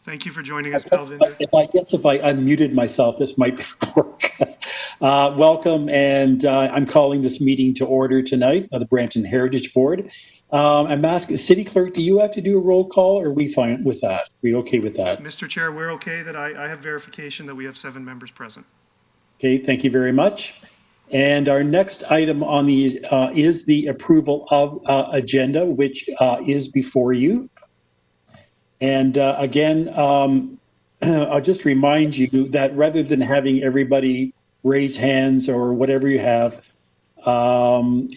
Thank you for joining us, Palvinder. If I unmuted myself, this might work. Welcome, and I'm calling this meeting to order tonight of the Brampton Heritage Board. I'm asking, City Clerk, do you have to do a roll call, or are we fine with that? Are we okay with that? Mr. Chair, we're okay that I have verification that we have 7 members present. Okay, thank you very much. And our next item on the is the approval of agenda, which is before you. And again, I'll just remind you that rather than having everybody raise hands or whatever you have,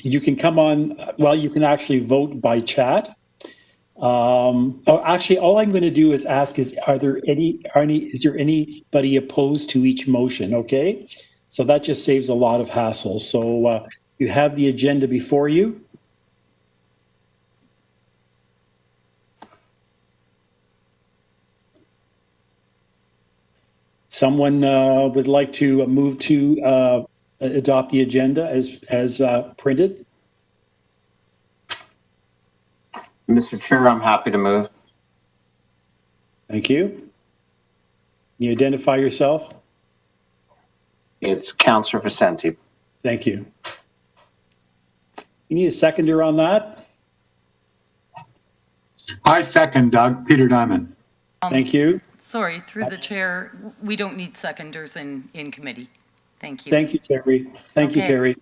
you can come on, well, you can actually vote by chat. Actually, all I'm going to do is ask is there anybody opposed to each motion, okay? So that just saves a lot of hassle. So you have the agenda before you. Someone would like to move to adopt the agenda as printed? Mr. Chair, I'm happy to move. Thank you. Can you identify yourself? It's Councillor Vicente. Thank you. You need a seconder on that? I second, Doug. Peter Diamond. Thank you. Sorry, through the chair, we don't need seconders in committee. Thank you. Thank you, Terry. Thank you, Terry.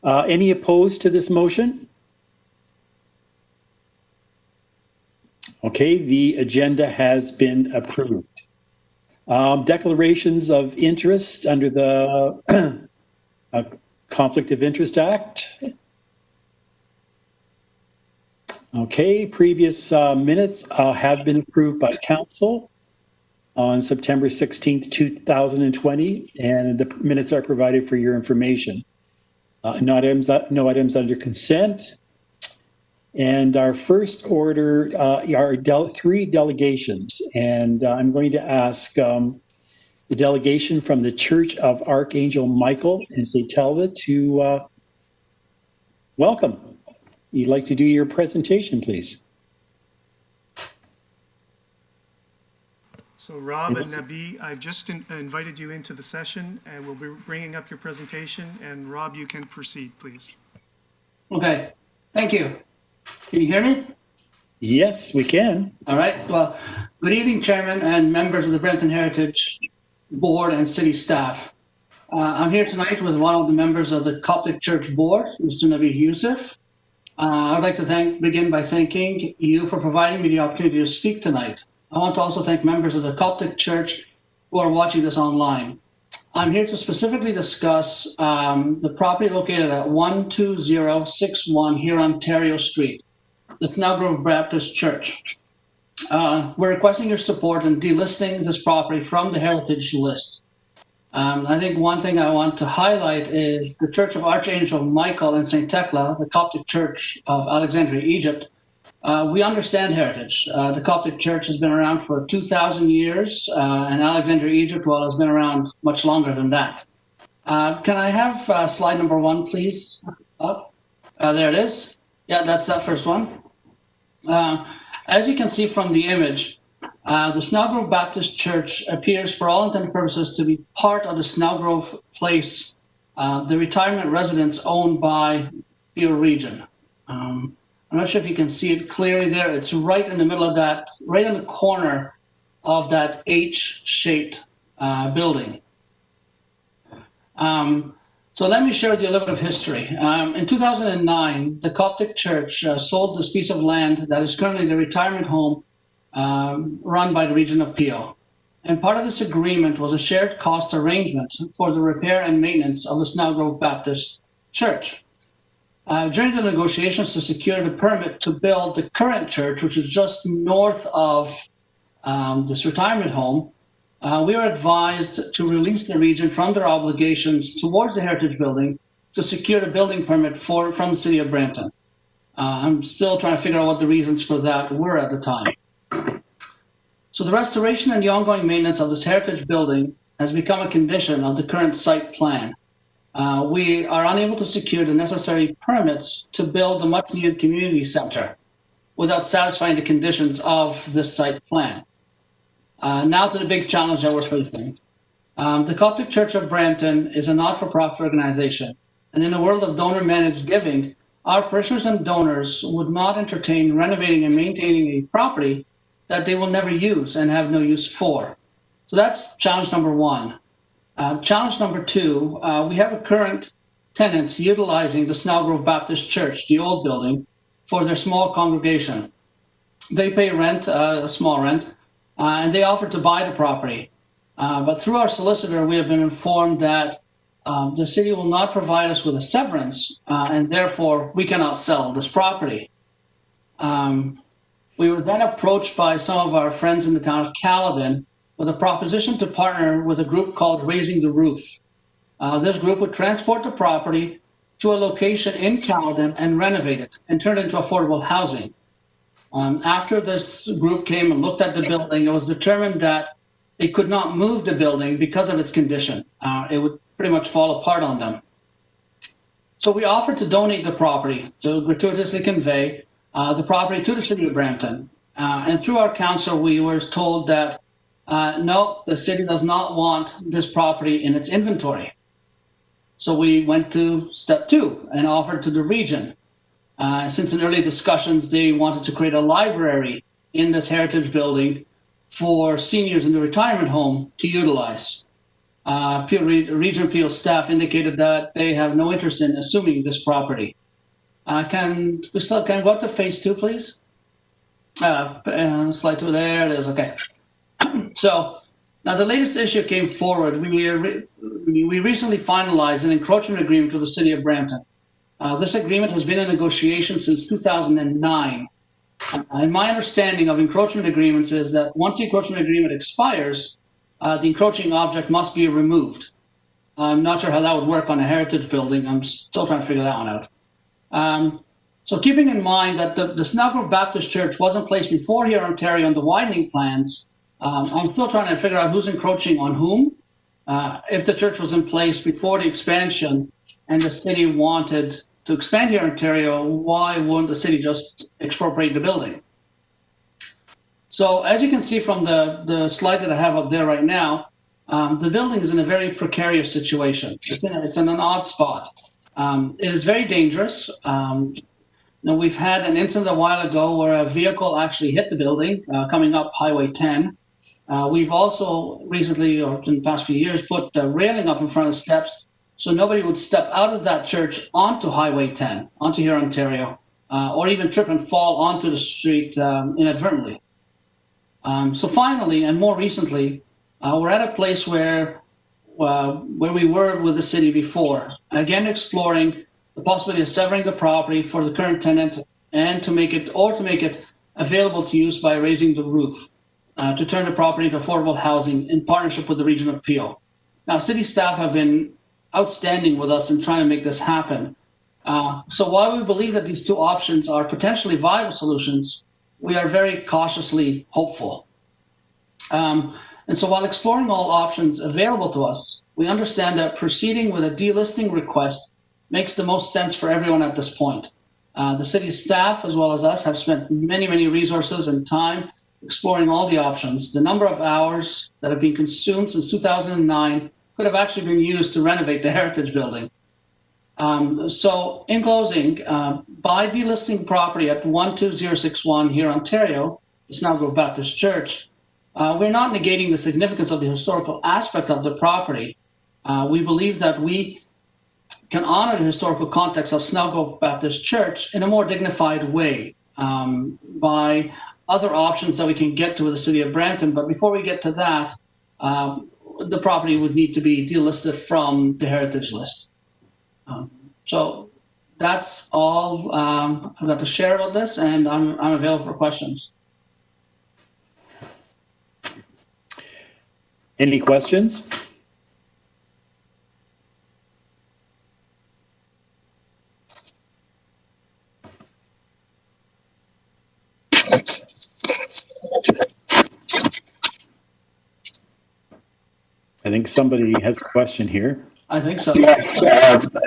Any opposed to this motion? Okay, the agenda has been approved. Declarations of interest under the Conflict of Interest Act. Okay, previous minutes have been approved by council on September 16th, 2020, and the minutes are provided for your information. No items under consent. And our first order are 3 delegations, and I'm going to ask the delegation from the Church of Archangel Michael in St. Helena to welcome. You'd like to do your presentation, please. So Rob and Nabi, I've just invited you into the session, and we'll be bringing up your presentation. And Rob, you can proceed, please. Okay, thank you. Can you hear me? Yes, we can. All right. Well, good evening, Chairman and members of the Brampton Heritage Board and City staff. I'm here tonight with one of the members of the Coptic Church Board, Mr. Nabi Youssef. I'd like to begin by thanking you for providing me the opportunity to speak tonight. I want to also thank members of the Coptic Church who are watching this online. I'm here to specifically discuss the property located at 12061 here Ontario Street, the Snellgrove Baptist Church. We're requesting your support in delisting this property from the heritage list. I think one thing I want to highlight is the Church of Archangel Michael in St. Thecla, the Coptic Church of Alexandria, Egypt. We understand heritage. The Coptic Church has been around for 2,000 years, and Alexandria, Egypt, well, has been around much longer than that. Can I have slide number 1, please? Up. There it is. Yeah, that's that first one. As you can see from the image, the Snellgrove Baptist Church appears, for all intents and purposes, to be part of the Snellgrove Place, the retirement residence owned by Peel Region. I'm not sure if you can see it clearly there. It's right in the middle of that, right in the corner of that H-shaped building. So let me share with you a little bit of history. In 2009, the Coptic Church sold this piece of land that is currently the retirement home run by the region of Peel. And part of this agreement was a shared cost arrangement for the repair and maintenance of the Snellgrove Baptist Church. During the negotiations to secure the permit to build the current church, which is just north of this retirement home, we were advised to release the region from their obligations towards the heritage building to secure a building permit from the city of Brampton. I'm still trying to figure out what the reasons for that were at the time. So the restoration and the ongoing maintenance of this heritage building has become a condition of the current site plan. We are unable to secure the necessary permits to build the much-needed community center without satisfying the conditions of this site plan. Now to the big challenge that we're facing. The Coptic Church of Brampton is a not-for-profit organization, and in a world of donor-managed giving, our parishioners and donors would not entertain renovating and maintaining a property that they will never use and have no use for. So that's challenge number one. Challenge number two, we have a current tenants utilizing the Snellgrove Baptist Church, the old building, for their small congregation. They pay rent, a small rent, and they offer to buy the property. But through our solicitor, we have been informed that the city will not provide us with a severance, and therefore we cannot sell this property. We were then approached by some of our friends in the town of Caledon with a proposition to partner with a group called Raising the Roof. This group would transport the property to a location in Caledon and renovate it and turn it into affordable housing. After this group came and looked at the building, it was determined that they could not move the building because of its condition. It would pretty much fall apart on them. So we offered to donate the property, to gratuitously convey the property to the city of Brampton. And through our council, we were told that no, the city does not want this property in its inventory. So we went to step two and offered to the region. Since in early discussions, they wanted to create a library in this heritage building for seniors in the retirement home to utilize. Region Peel staff indicated that they have no interest in assuming this property. Can we go up to phase two, please? Slide to there it is, okay. So now the latest issue came forward. We recently finalized an encroachment agreement with the city of Brampton. This agreement has been in negotiation since 2009. And my understanding of encroachment agreements is that once the encroachment agreement expires, the encroaching object must be removed. I'm not sure how that would work on a heritage building. I'm still trying to figure that one out. So keeping in mind that the Snellgrove Baptist Church wasn't placed before here in Ontario on the widening plans, I'm still trying to figure out who's encroaching on whom. If the church was in place before the expansion and the city wanted to expand here in Ontario, why wouldn't the city just expropriate the building? So as you can see from the slide that I have up there right now, the building is in a very precarious situation. It's in an odd spot. It is very dangerous. Now we've had an incident a while ago where a vehicle actually hit the building coming up Highway 10. We've also recently, or in the past few years, put a railing up in front of steps so nobody would step out of that church onto Highway 10, onto here Ontario, or even trip and fall onto the street inadvertently. So finally, and more recently, we're at a place where we were with the city before, again exploring the possibility of severing the property for the current tenant and to make it available to use by raising the roof, to turn the property into affordable housing in partnership with the Region of Peel. Now, city staff have been outstanding with us in trying to make this happen. So while we believe that these two options are potentially viable solutions, we are very cautiously hopeful. And so while exploring all options available to us, we understand that proceeding with a delisting request makes the most sense for everyone at this point. The city staff, as well as us, have spent many, many resources and time exploring all the options. The number of hours that have been consumed since 2009 could have actually been used to renovate the heritage building. So in closing, by delisting property at 12061 here in Ontario, the Snellgrove Baptist Church, we're not negating the significance of the historical aspect of the property. We believe that we can honor the historical context of Snellgrove Baptist Church in a more dignified way by other options that we can get to with the city of Brampton. But before we get to that, the property would need to be delisted from the heritage list. So that's all I've got to share about this, and I'm available for questions. Any questions? I think somebody has a question here. I think so. Yes,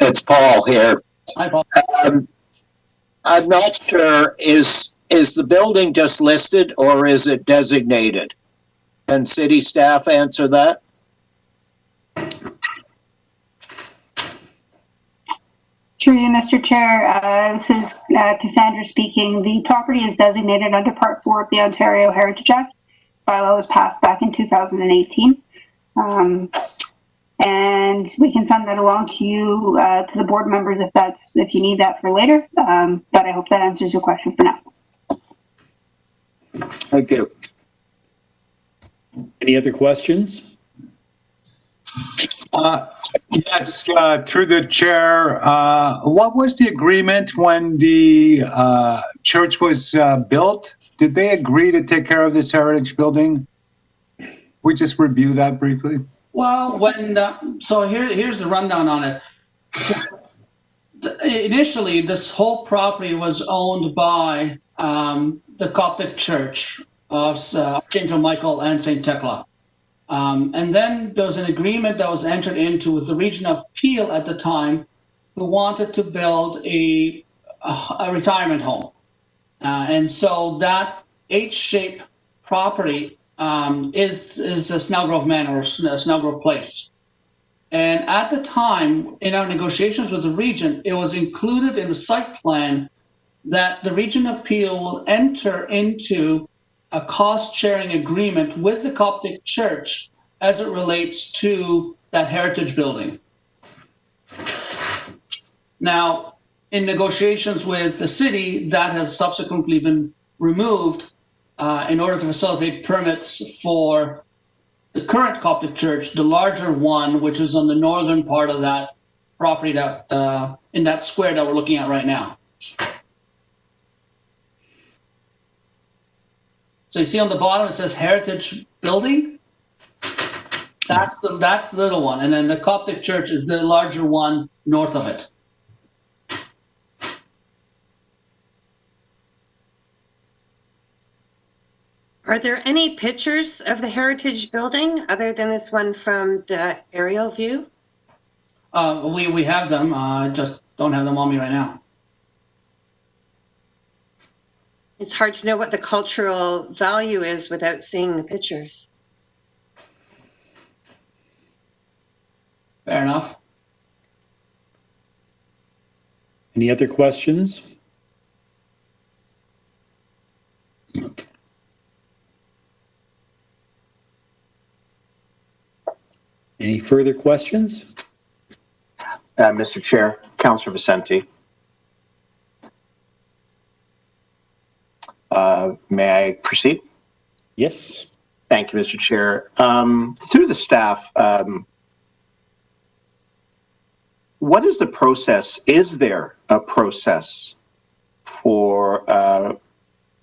it's Paul here. Hi, Paul. I'm not sure, is the building just listed or is it designated? and city staff answer that? Through you, Mr. Chair, this is Cassandra speaking. The property is designated under Part 4 of the Ontario Heritage Act. Bylaw was passed back in 2018. And we can send that along to you, to the board members if you need that for later. But I hope that answers your question for now. Thank you. Any other questions? Yes, through the chair, what was the agreement when the church was built? Did they agree to take care of this heritage building? We just review that briefly. Well, so here's the rundown on it. Initially, this whole property was owned by the Coptic Church of Archangel Michael and St. Tekla. And then there was an agreement that was entered into with the region of Peel at the time, who wanted to build a retirement home. And so that H-shaped property is a Snellgrove Manor or Snellgrove Place. And at the time, in our negotiations with the region, it was included in the site plan that the region of Peel will enter into a cost-sharing agreement with the Coptic Church as it relates to that heritage building. Now, in negotiations with the city, that has subsequently been removed in order to facilitate permits for the current Coptic Church, the larger one, which is on the northern part of that property that in that square that we're looking at right now. So you see on the bottom it says Heritage Building. That's the little one, and then the Coptic Church is the larger one north of it. Are there any pictures of the heritage building other than this one from the aerial view? We have them. I just don't have them on me right now. It's hard to know what the cultural value is without seeing the pictures. Fair enough. Any other questions? Any further questions? Mr. Chair, Councillor Vicente. May I proceed? Yes. Thank you, Mr. Chair. Through the staff, what is the process? Is there a process for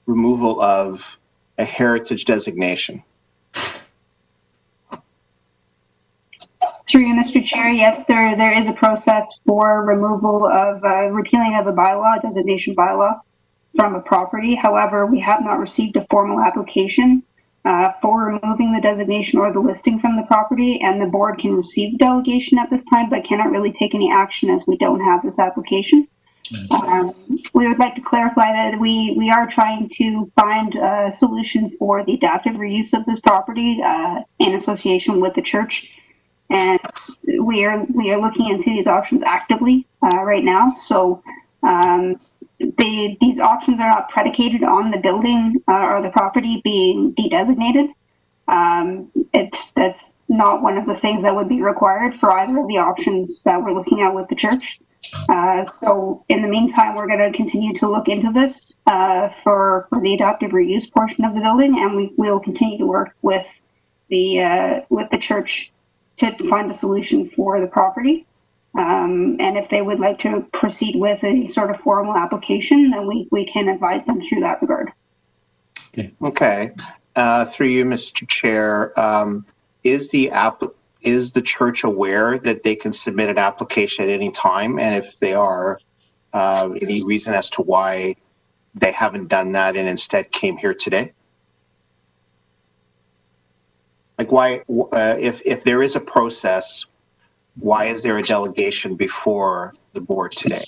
removal of a heritage designation? Through you, Mr. Chair, yes, there is a process for removal of repealing of a bylaw, designation bylaw, from a property. However, we have not received a formal application for removing the designation or the listing from the property, and the board can receive the delegation at this time, but cannot really take any action as we don't have this application. We would like to clarify that we are trying to find a solution for the adaptive reuse of this property in association with the church. And we are looking into these options actively right now. So these options are not predicated on the building or the property being de-designated. That's not one of the things that would be required for either of the options that we're looking at with the church. So in the meantime, we're going to continue to look into this for the adaptive reuse portion of the building, and we will continue to work with the church to find a solution for the property. And if they would like to proceed with a sort of formal application, then we can advise them through that regard. Okay. Through you, Mr. Chair, is the church aware that they can submit an application at any time? And if they are, any reason as to why they haven't done that and instead came here today? Like why, if there is a process, why is there a delegation before the board today?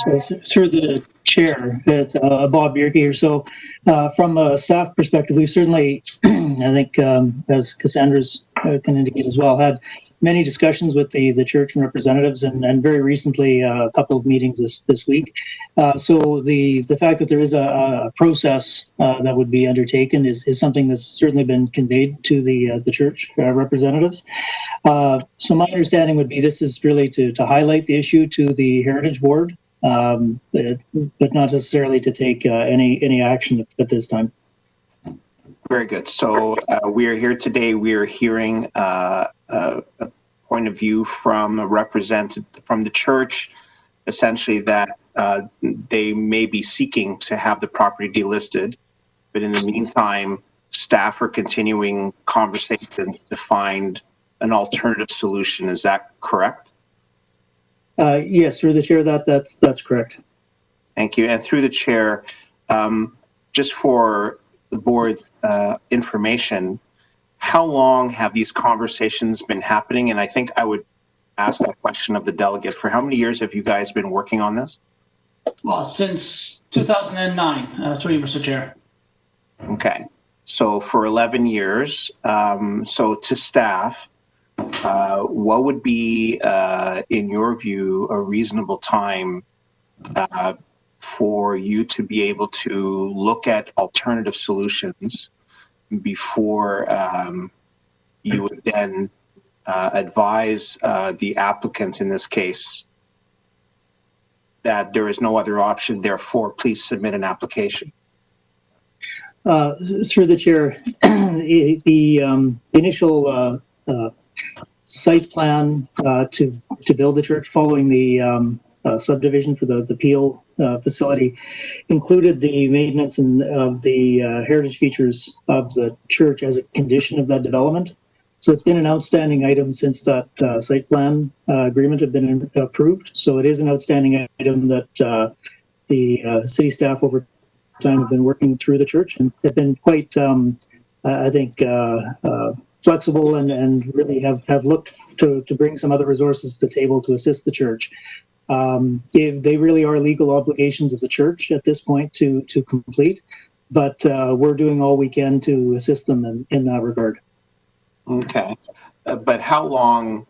So through the chair, Bob Bierke here. So from a staff perspective, we've certainly, I think, as Cassandra's can indicate as well, had many discussions with the church and representatives, and very recently a couple of meetings this week. So the fact that there is a process that would be undertaken is something that's certainly been conveyed to the church representatives. So my understanding would be this is really to highlight the issue to the Heritage Board, but not necessarily to take any action at this time. Very good. So we are here today. We are hearing a point of view from a representative from the church, essentially that they may be seeking to have the property delisted, but in the meantime, staff are continuing conversations to find an alternative solution. Is that correct? Yes, through the chair, that's correct. Thank you. And through the chair, just for the board's information, how long have these conversations been happening? And I think I would ask that question of the delegate. For how many years have you guys been working on this? Well, since 2009, through you, Mr. Chair. Okay. So for 11 years, so to staff, what would be, in your view, a reasonable time for you to be able to look at alternative solutions before you would then advise the applicant in this case that there is no other option, therefore please submit an application? Through the chair, the initial site plan to build the church following the subdivision for the Peel facility included the maintenance of the heritage features of the church as a condition of that development. So it's been an outstanding item since that site plan agreement had been approved. So it is an outstanding item that the city staff over time have been working through the church and have been quite, I think, flexible and really have looked to bring some other resources to the table to assist the church. They really are legal obligations of the church at this point to complete, but we're doing all we can to assist them in that regard. Okay, but how long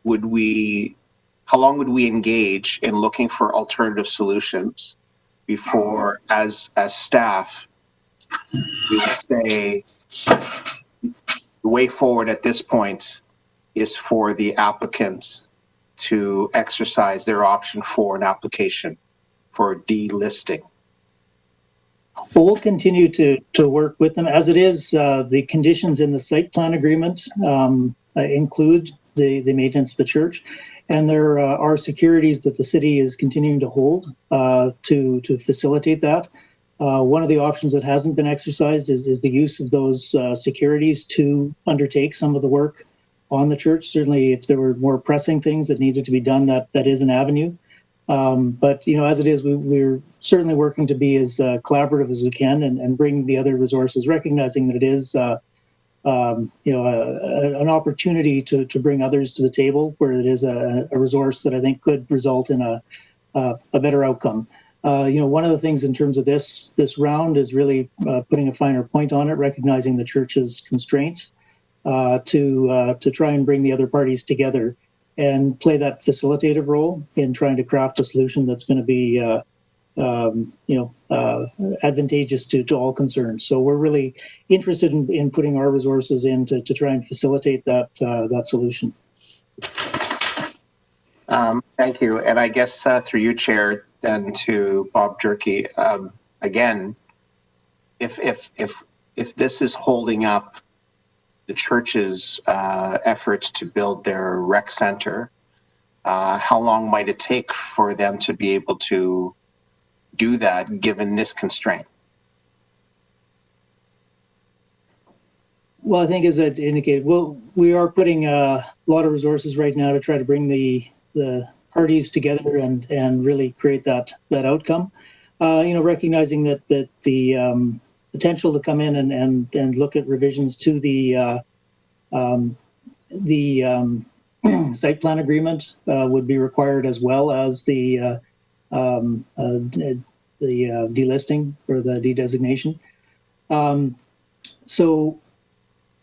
would we engage in looking for alternative solutions before, as staff, we would say the way forward at this point is for the applicants to exercise their option for an application for delisting? Well, we'll continue to work with them as it is. The conditions in the site plan agreement include the maintenance of the church, and there are securities that the city is continuing to hold to facilitate that. One of the options that hasn't been exercised is the use of those securities to undertake some of the work on the church. Certainly, if there were more pressing things that needed to be done, that is an avenue. But as it is, we're certainly working to be as collaborative as we can and bring the other resources, recognizing that it is an opportunity to bring others to the table where it is a resource that I think could result in a better outcome. One of the things in terms of this round is really putting a finer point on it, recognizing the church's constraints to try and bring the other parties together and play that facilitative role in trying to craft a solution that's going to be advantageous to all concerned. So we're really interested in putting our resources in to try and facilitate that solution. Thank you. And I guess through you, Chair, then to Bob Jerky, again, if this is holding up the church's efforts to build their rec center, how long might it take for them to be able to do that given this constraint? Well, I think as I indicated, we are putting a lot of resources right now to try to bring the parties together and really create that outcome. Recognizing that the potential to come in and look at revisions to the site plan agreement would be required, as well as the delisting or the de-designation. So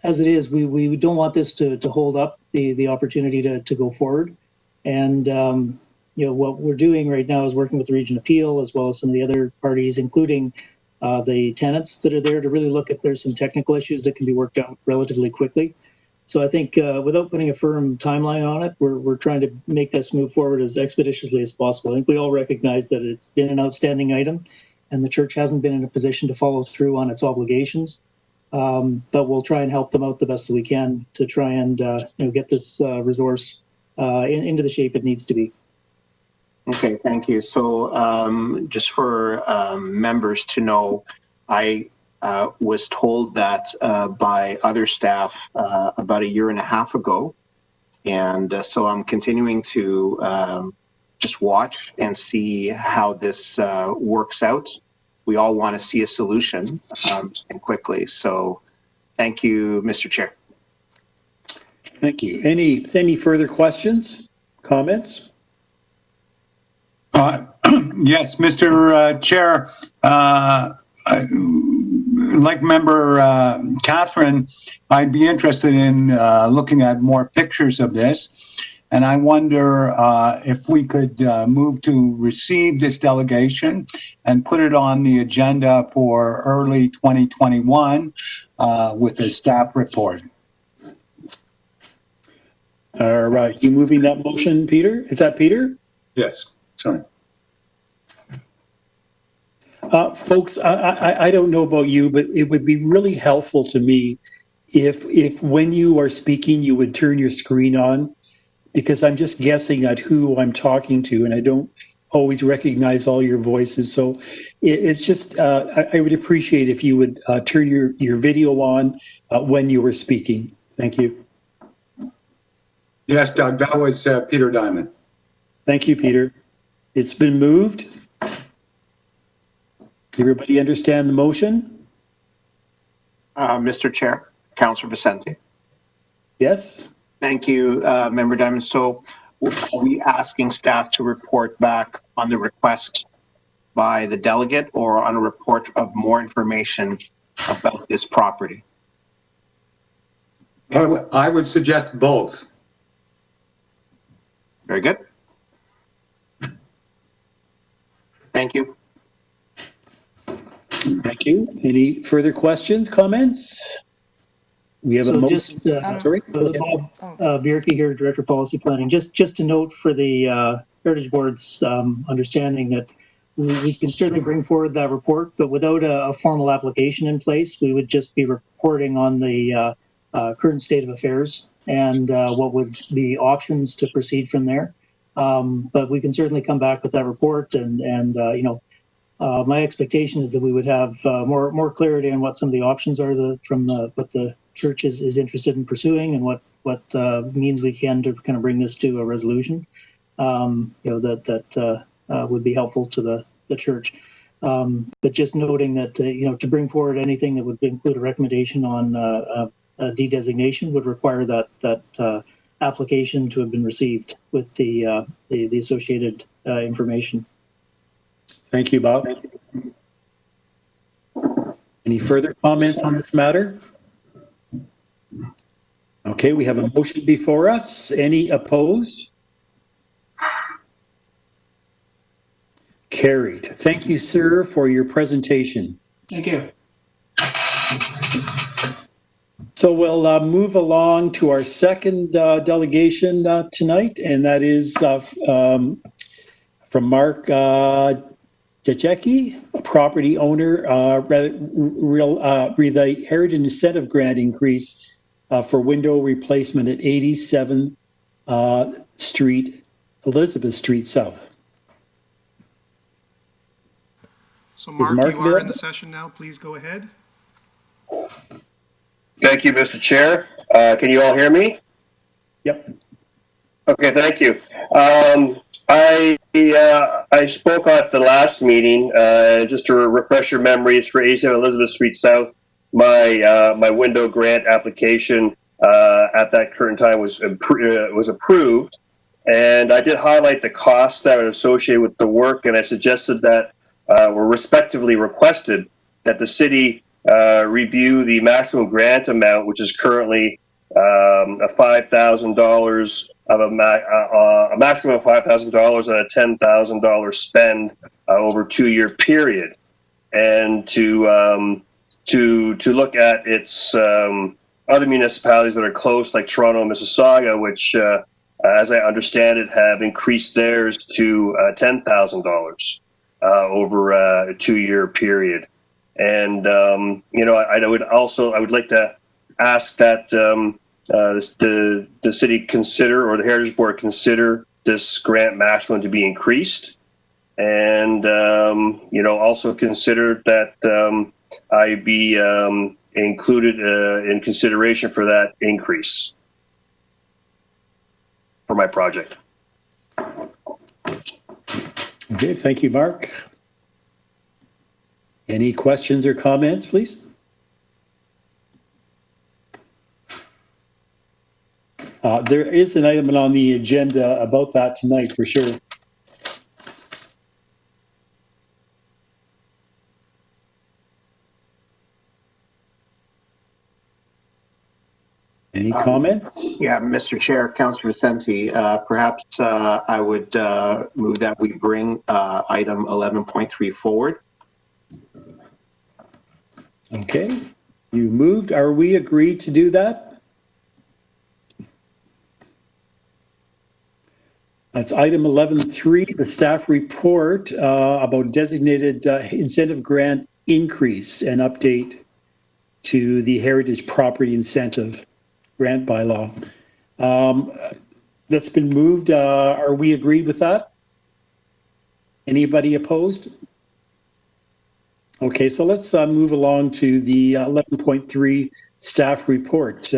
as it is, we don't want this to hold up the opportunity to go forward. And what we're doing right now is working with the Region Appeal as well as some of the other parties, including the tenants that are there, to really look if there's some technical issues that can be worked out relatively quickly. So I think without putting a firm timeline on it, we're trying to make this move forward as expeditiously as possible. I think we all recognize that it's been an outstanding item and the church hasn't been in a position to follow through on its obligations. But we'll try and help them out the best that we can to try and get this resource into the shape it needs to be. Okay, thank you. So just for members to know, I was told that by other staff about 1.5 years ago. And so I'm continuing to just watch and see how this works out. We all want to see a solution and quickly. So thank you, Mr. Chair. Thank you. Any further questions, comments? Yes, Mr. Chair. Like member Catherine, I'd be interested in looking at more pictures of this. And I wonder if we could move to receive this delegation and put it on the agenda for early 2021 with a staff report. All right, you moving that motion, Peter? Is that Peter? Yes, sorry. Folks, I don't know about you, but it would be really helpful to me if when you are speaking, you would turn your screen on, because I'm just guessing at who I'm talking to, and I don't always recognize all your voices. So it's just, I would appreciate if you would turn your video on when you were speaking. Thank you. Yes, Doug, that was Peter Diamond. Thank you, Peter. It's been moved. Everybody understand the motion? Mr. Chair, Councillor Vicente. Yes? Thank you, Member Diamond. So are we asking staff to report back on the request by the delegate or on a report of more information about this property? I would suggest both. Very good. Thank you. Thank you. Any further questions, comments? We have a motion. Just, sorry. Bob Bierke here, Director of Policy Planning. Just to note for the Heritage Board's understanding that we can certainly bring forward that report, but without a formal application in place, we would just be reporting on the current state of affairs and what would be options to proceed from there. But we can certainly come back with that report, and my expectation is that we would have more clarity on what some of the options are what the church is interested in pursuing, and what means we can to kind of bring this to a resolution. That would be helpful to the church. But just noting that to bring forward anything that would include a recommendation on a de-designation would require that application to have been received with the associated information. Thank you, Bob. Any further comments on this matter? Okay, we have a motion before us. Any opposed? Carried. Thank you, sir, for your presentation. Thank you. So we'll move along to our second delegation tonight, and that is from Mark Jaceki, property owner, the Heritage Incentive Grant increase for window replacement at 87th Street, Elizabeth Street South. So Mark, you are in the session now. Please go ahead. Thank you, Mr. Chair. Can you all hear me? Yep. Okay, thank you. I spoke at the last meeting, just to refresh your memories for 87 Elizabeth Street South. My window grant application at that current time was approved, And I did highlight the costs that are associated with the work, and I suggested that were respectively requested that the city review the maximum grant amount, which is currently $5,000 of a maximum of $5,000 and a $10,000 spend over a 2-year period, and to look at its other municipalities that are close, like Toronto and Mississauga, which, as I understand it, have increased theirs to $10,000 over a 2-year period. And I would like to ask that the city consider, or the Heritage Board consider, this grant maximum to be increased, and also consider that I be included in consideration for that increase for my project. Okay, thank you, Mark. Any questions or comments, please? There is an item on the agenda about that tonight, for sure. Any comments? Yeah, Mr. Chair, Councillor Vicente, perhaps I would move that we bring item 11.3 forward. Okay, you moved. Are we agreed to do that? That's item 11.3, the staff report about designated incentive grant increase and update to the Heritage Property Incentive Grant Bylaw. That's been moved. Are we agreed with that? Anybody opposed? Okay, so let's move along to the 11.3 staff report.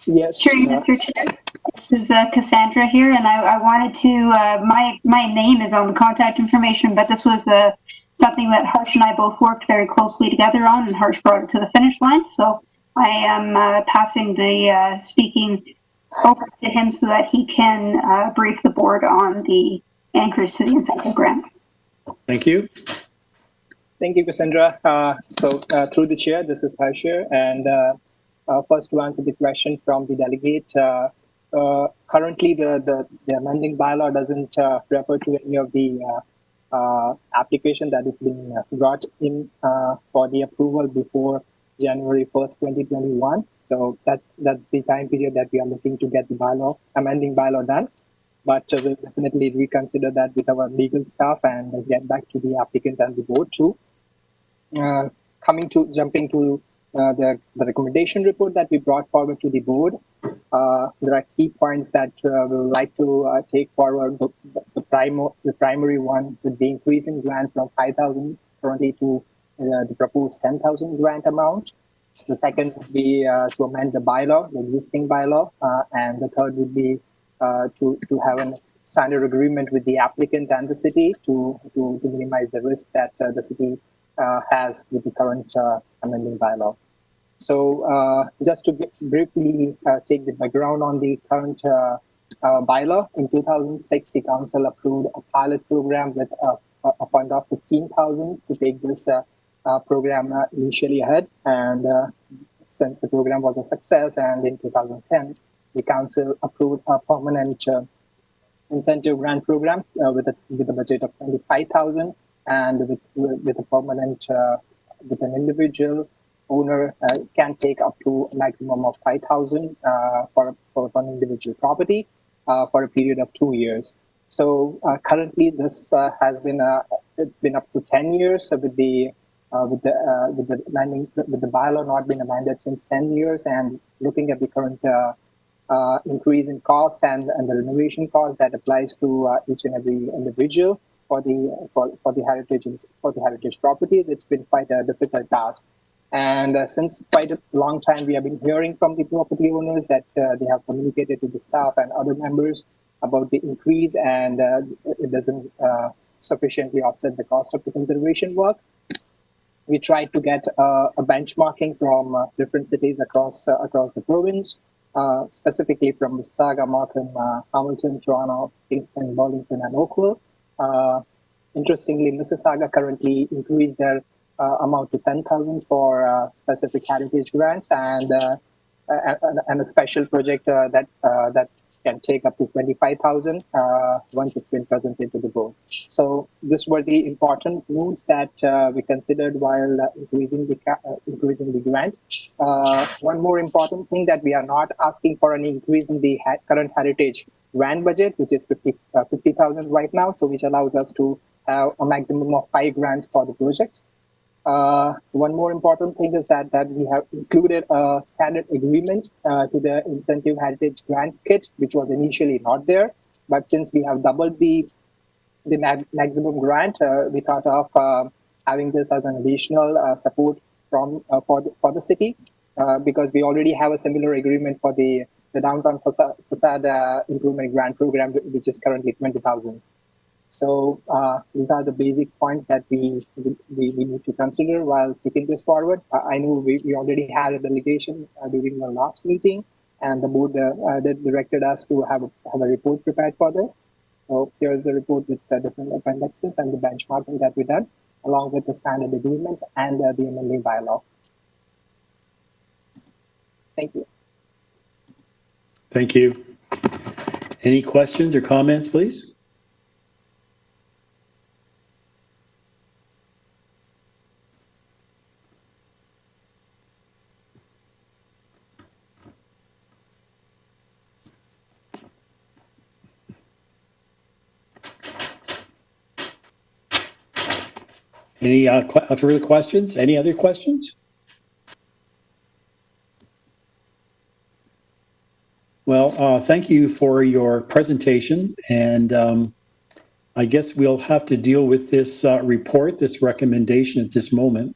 Yes. Sure, Mr. Chair. This is Cassandra here, and I wanted to, my name is on the contact information, but this was something that Harsh and I both worked very closely together on, and Harsh brought it to the finish line. So I am passing the speaking over to him so that he can brief the board on the increase to the incentive grant. Thank you. Thank you, Cassandra. Through the chair, this is Harsh here, and first to answer the question from the delegate, currently the amending bylaw doesn't refer to any of the application that is being brought in for the approval before January 1st, 2021. So that's the time period that we are looking to get the amending bylaw done. But we'll definitely reconsider that with our legal staff and get back to the applicant and the board too. Jumping to the recommendation report that we brought forward to the board, there are key points that we would like to take forward. The primary one would be increasing grant from 5,000 currently to the proposed 10,000 grant amount. The second would be to amend the bylaw, the existing bylaw, and the third would be to have a standard agreement with the applicant and the city to minimize the risk that the city has with the current amending bylaw. So just to briefly take the background on the current bylaw, in 2006, the council approved a pilot program with a fund of 15,000 to take this program initially ahead. And since the program was a success, and in 2010, the council approved a permanent incentive grant program with a budget of 25,000, and with a permanent with an individual owner can take up to a maximum of 5,000 for an individual property for a period of 2 years. So currently, this has been it's been up to 10 years with the bylaw not been amended since 10 years, and looking at the current increase in cost and the renovation cost that applies to each and every individual for the heritage properties, it's been quite a difficult task. And since quite a long time, we have been hearing from the property owners that they have communicated to the staff and other members about the increase, and it doesn't sufficiently offset the cost of the conservation work. We tried to get a benchmarking from different cities across the province, specifically from Mississauga, Markham, Hamilton, Toronto, Kingston, Burlington, and Oakville. Interestingly, Mississauga currently increased their amount to 10,000 for specific heritage grants and a special project that can take up to 25,000 once it's been presented to the board. So these were the important moves that we considered while increasing the grant. One more important thing that we are not asking for any increase in the current heritage grant budget, which is 50,000 right now, so which allows us to have a maximum of 5 grants for the project. One more important thing is that we have included a standard agreement to the incentive heritage grant kit, which was initially not there. But since we have doubled the maximum grant, we thought of having this as an additional support from for the city, because we already have a similar agreement for the downtown facade improvement grant program, which is currently 20,000. So these are the basic points that we need to consider while taking this forward. I know we already had a delegation during the last meeting, and the board directed us to have a report prepared for this. So here's a report with different appendixes and the benchmarking that we done, along with the standard agreement and the amending bylaw. Thank you. Thank you. Any questions or comments, please? Any further questions? Any other questions? Well, thank you for your presentation, and I guess we'll have to deal with this report, this recommendation at this moment.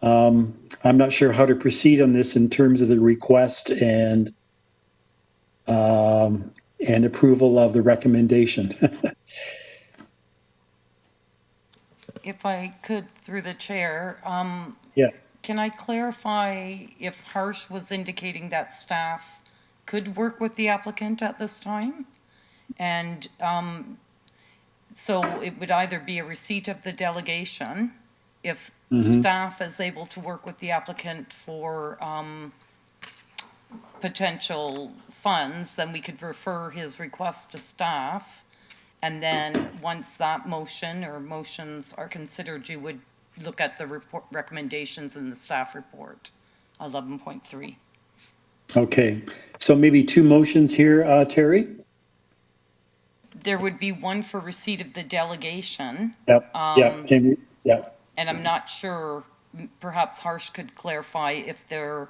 I'm not sure how to proceed on this in terms of the request and approval of the recommendation. If I could, through the chair, Yeah. can I clarify if Harsh was indicating that staff could work with the applicant at this time? And so it would either be a receipt of the delegation, if staff is able to work with the applicant for potential funds, then we could refer his request to staff. And then once that motion or motions are considered, you would look at the report recommendations in the staff report, 11.3. Okay, so maybe 2 motions here, Terry? There would be one for receipt of the delegation. Yep, yep. And I'm not sure, perhaps Harsh could clarify if there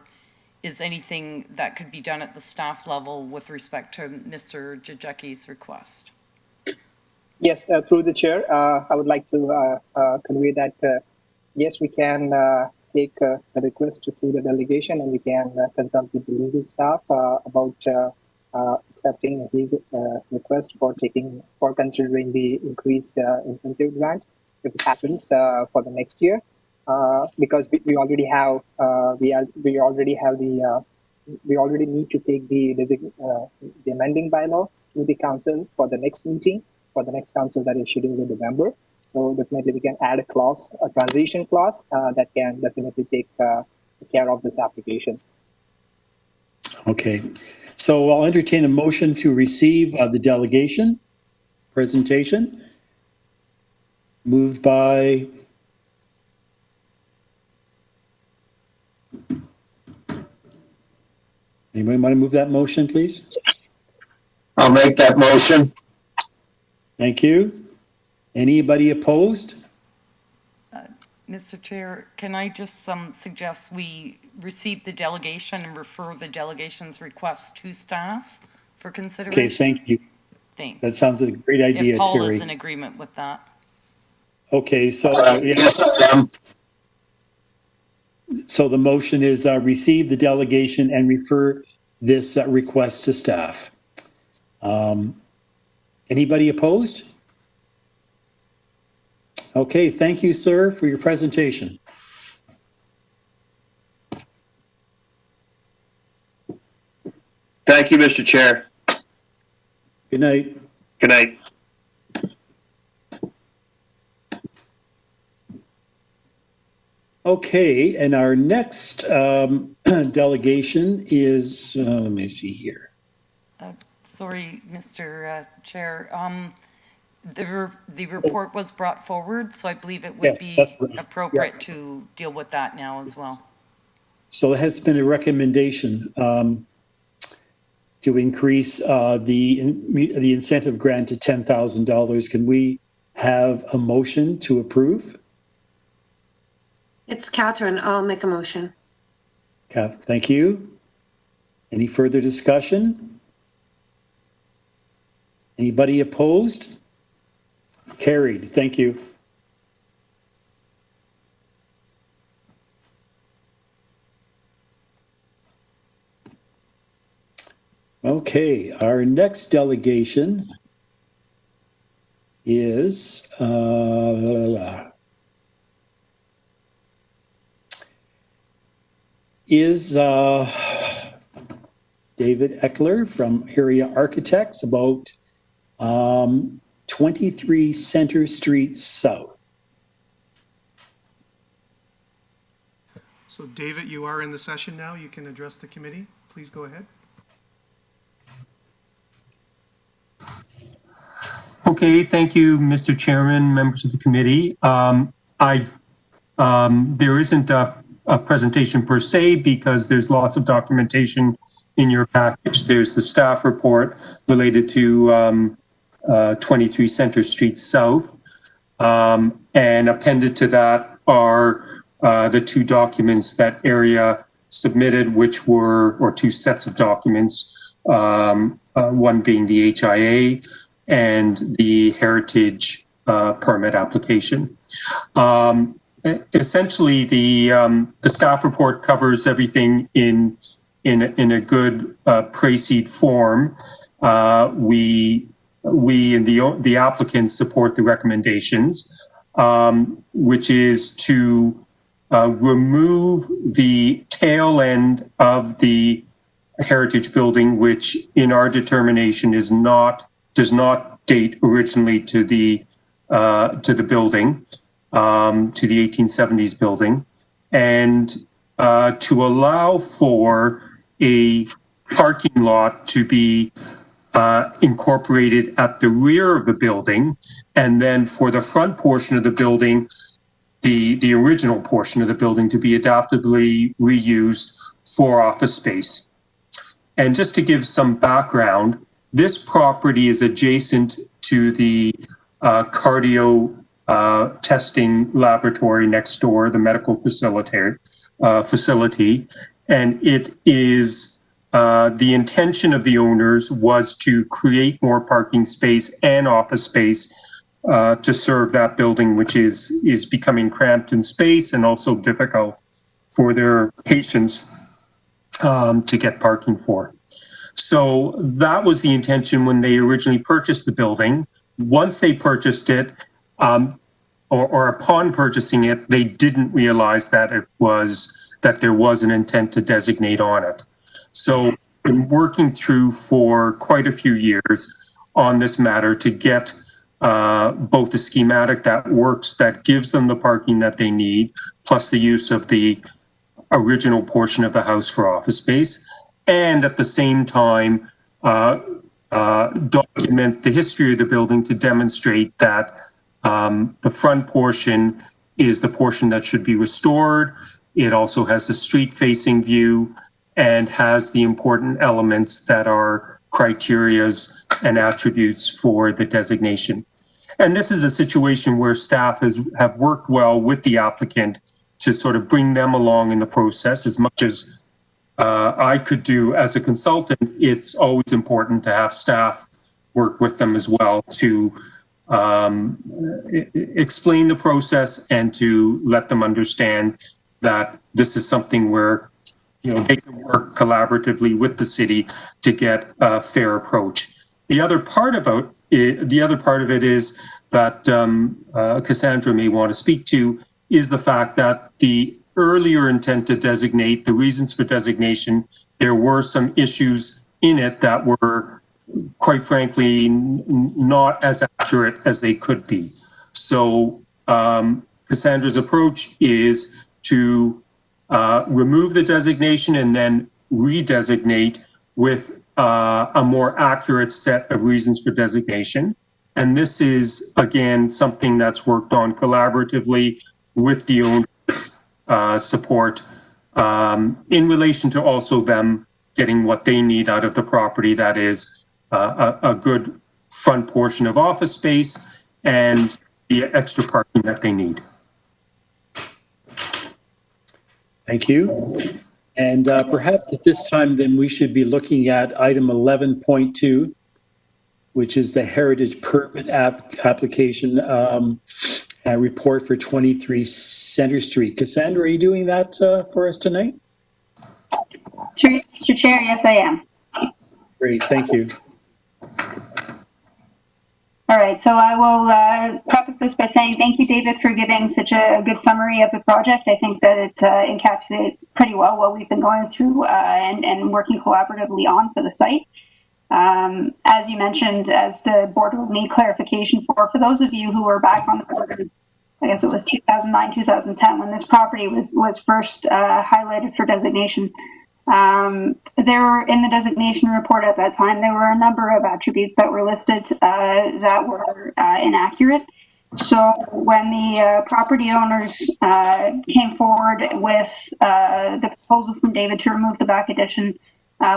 is anything that could be done at the staff level with respect to Mr. Jajecki's request. Yes, through the chair, I would like to convey that, yes, we can take a request to the delegation, and we can consult with the legal staff about accepting his request for considering the increased incentive grant if it happens for the next year, because we already have we already need to take the amending bylaw to the council for the next meeting. For the next council that is scheduled in November. So definitely we can add a transition clause that can definitely take care of these applications. Okay, so I'll entertain a motion to receive the delegation presentation. Moved by anybody want to move that motion, please? I'll make that motion. Thank you. Anybody opposed? Mr. Chair, can I just suggest we receive the delegation and refer the delegation's request to staff for consideration? Okay, thank you. Thanks. That sounds like a great idea, if Paul Terry. is in agreement with that. Okay, so yes, I am. So the motion is receive the delegation and refer this request to staff. Anybody opposed? Okay, thank you, sir, for your presentation. Thank you, Mr. Chair. Good night. Good night. Okay, and our next delegation is, let me see here. Sorry, Mr. Chair. The report was brought forward, so I believe it would Yes, be that's right. appropriate Yeah. to deal with that now as well. So there has been a recommendation to increase the incentive grant to $10,000. Can we have a motion to approve? It's Catherine. I'll make a motion. Kath, thank you. Any further discussion? Anybody opposed? Carried. Thank you. Okay, our next delegation is David Eckler from Area Architects about 23 Center Street South. So David, you are in the session now. You can address the committee. Please go ahead. Okay, thank you, Mr. Chairman, members of the committee. There isn't a presentation per se because there's lots of documentation in your package. There's the staff report related to 23 Center Street South, and appended to that are the two documents that Area submitted, which were, or two sets of documents, one being the HIA and the heritage permit application. Essentially, the staff report covers everything in a good pre-seed form. We and the applicants support the recommendations, which is to remove the tail end of the heritage building, which in our determination does not date originally to the building, to the 1870s building, and to allow for a parking lot to be incorporated at the rear of the building, and then for the front portion of the building, the original portion of the building to be adaptively reused for office space. And just to give some background, this property is adjacent to the cardio testing laboratory next door, the medical facility, and it is the intention of the owners was to create more parking space and office space to serve that building, which is becoming cramped in space and also difficult for their patients to get parking for. So that was the intention when they originally purchased the building. Once they purchased it, or upon purchasing it, they didn't realize that there was an intent to designate on it. So been working through for quite a few years on this matter to get both the schematic that works, that gives them the parking that they need, plus the use of the original portion of the house for office space, and at the same time document the history of the building to demonstrate that the front portion is the portion that should be restored. It also has a street-facing view and has the important elements that are criterias and attributes for the designation. And this is a situation where staff have worked well with the applicant to sort of bring them along in the process. As much as I could do as a consultant, it's always important to have staff work with them as well to explain the process and to let them understand that this is something where they can work collaboratively with the city to get a fair approach. The other part of it is that Cassandra may want to speak to is the fact that the earlier intent to designate, the reasons for designation, there were some issues in it that were, quite frankly, not as accurate as they could be. So Cassandra's approach is to remove the designation and then redesignate with a more accurate set of reasons for designation. And this is, again, something that's worked on collaboratively with the owner's support in relation to also them getting what they need out of the property, that is a good front portion of office space and the extra parking that they need. Thank you. And perhaps at this time, then we should be looking at item 11.2, which is the heritage permit application report for 23 Center Street. Cassandra, are you doing that for us tonight? Through Mr. Chair, yes, I am. Great, thank you. All right, so I will preface this by saying thank you, David, for giving such a good summary of the project. I think that it encapsulates pretty well what we've been going through and working collaboratively on for the site. As you mentioned, as the board will need clarification for those of you who were back on the board, I guess it was 2009, 2010, when this property was first highlighted for designation. There were, in the designation report at that time, there were a number of attributes that were listed that were inaccurate. So when the property owners came forward with the proposal from David to remove the back addition,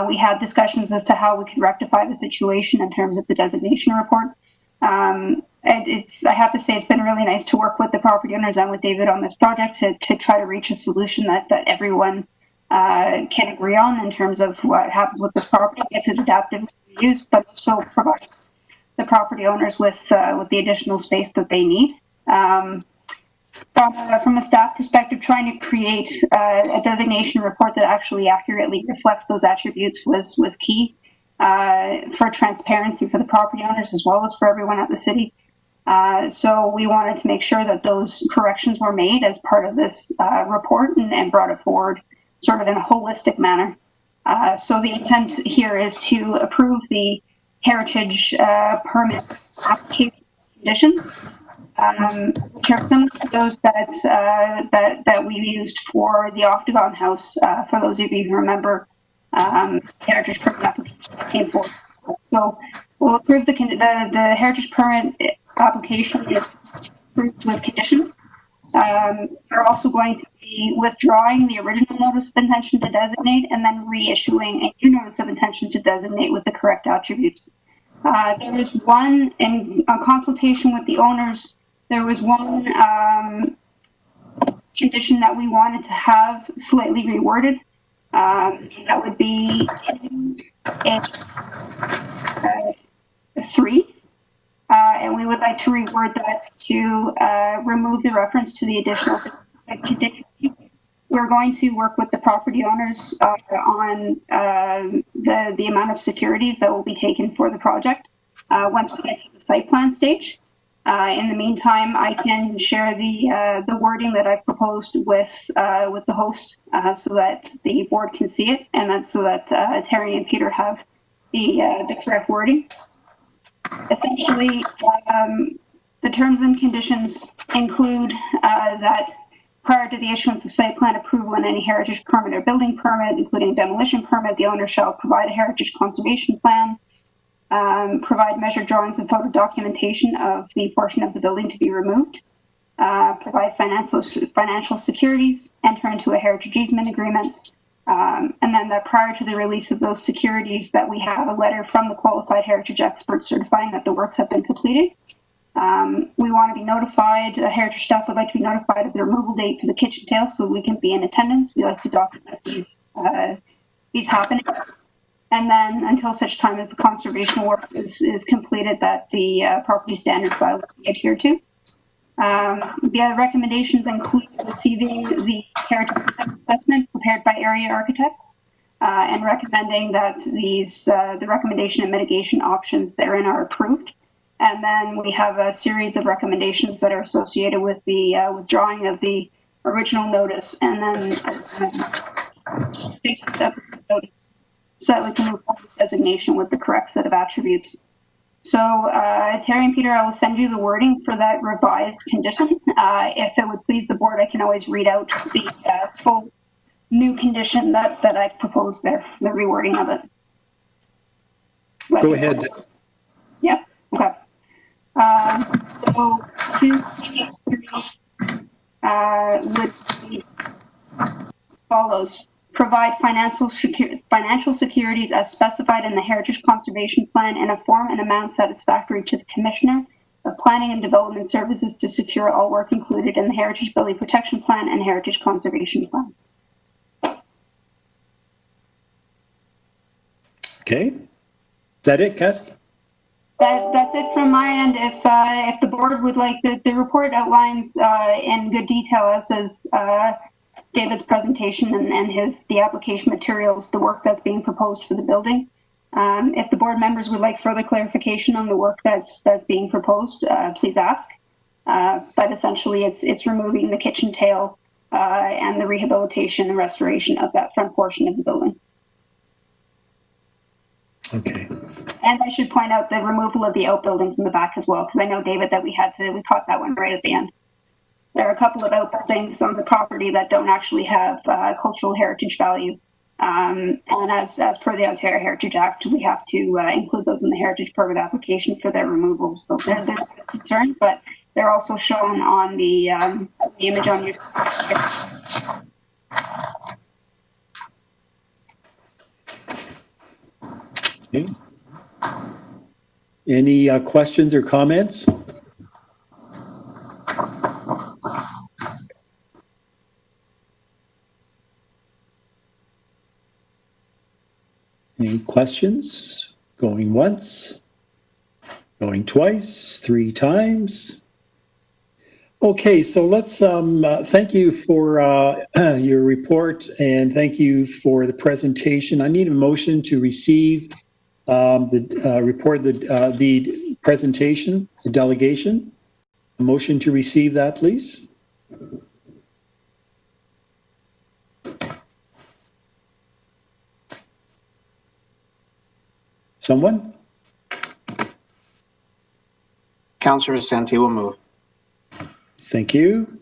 we had discussions as to how we could rectify the situation in terms of the designation report. I have to say, it's been really nice to work with the property owners and with David on this project to try to reach a solution that everyone can agree on in terms of what happens with this property. It's an adaptive use, but also provides the property owners with the additional space that they need. From a staff perspective, trying to create a designation report that actually accurately reflects those attributes was key for transparency for the property owners as well as for everyone at the city. So we wanted to make sure that those corrections were made as part of this report and brought it forward sort of in a holistic manner. So the intent here is to approve the heritage permit application conditions, which are similar to those that we used for the Octagon House. For those of you who remember, heritage permit application that came forward. So we'll approve the heritage permit application is approved with conditions. We're also going to be withdrawing the original notice of intention to designate and then reissuing a new notice of intention to designate with the correct attributes. There was one, in a consultation with the owners, there was one condition that we wanted to have slightly reworded. That would be 3. And we would like to reword that to remove the reference to the additional conditions. We're going to work with the property owners on the amount of securities that will be taken for the project once we get to the site plan stage. In the meantime, I can share the wording that I've proposed with the host so that the board can see it, and that's so that Terry and Peter have the correct wording. Essentially, the terms and conditions include that prior to the issuance of site plan approval and any heritage permit or building permit, including demolition permit, the owner shall provide a heritage conservation plan, provide measured drawings and photo documentation of the portion of the building to be removed, provide financial securities, enter into a heritage easement agreement, and then that prior to the release of those securities that we have a letter from the qualified heritage expert certifying that the works have been completed. We want to be notified, heritage staff would like to be notified of the removal date for the kitchen tail so we can be in attendance. We like to document these happenings. And then until such time as the conservation work is completed, that the property standards bylaw be adhered to. The other recommendations include receiving the heritage assessment prepared by area architects and recommending that the recommendation and mitigation options therein are approved. And then we have a series of recommendations that are associated with the withdrawing of the original notice and then that's the notice so that we can move forward with designation with the correct set of attributes. So, Terry and Peter, I will send you the wording for that revised condition. If it would please the board, I can always read out the full new condition that I've proposed there, the rewording of it. Go ahead. Yep, okay. So, 2.3 would be follows. Provide financial securities as specified in the Heritage Conservation Plan in a form and amount satisfactory to the Commissioner of Planning and Development Services to secure all work included in the Heritage Building Protection Plan and Heritage Conservation Plan. Okay. Is that it, Cass? That's it from my end. If the board would like, the report outlines in good detail, as does David's presentation and the application materials, the work that's being proposed for the building. If the board members would like further clarification on the work that's being proposed, please ask. But essentially, it's removing the kitchen tail and the rehabilitation and restoration of that front portion of the building. Okay. And I should point out the removal of the outbuildings in the back as well, because I know, David, that we caught that one right at the end. There are a couple of outbuildings on the property that don't actually have cultural heritage value. And as per the Ontario Heritage Act, we have to include those in the heritage permit application for their removal. So there's a concern, but they're also shown on the image on your. Okay. Any questions or comments? Any questions? Going once, going twice, 3 times. Okay, so let's thank you for your report and thank you for the presentation. I need a motion to receive the report, the presentation, the delegation. A motion to receive that, please. Someone? Councillor Vicente will move. Thank you.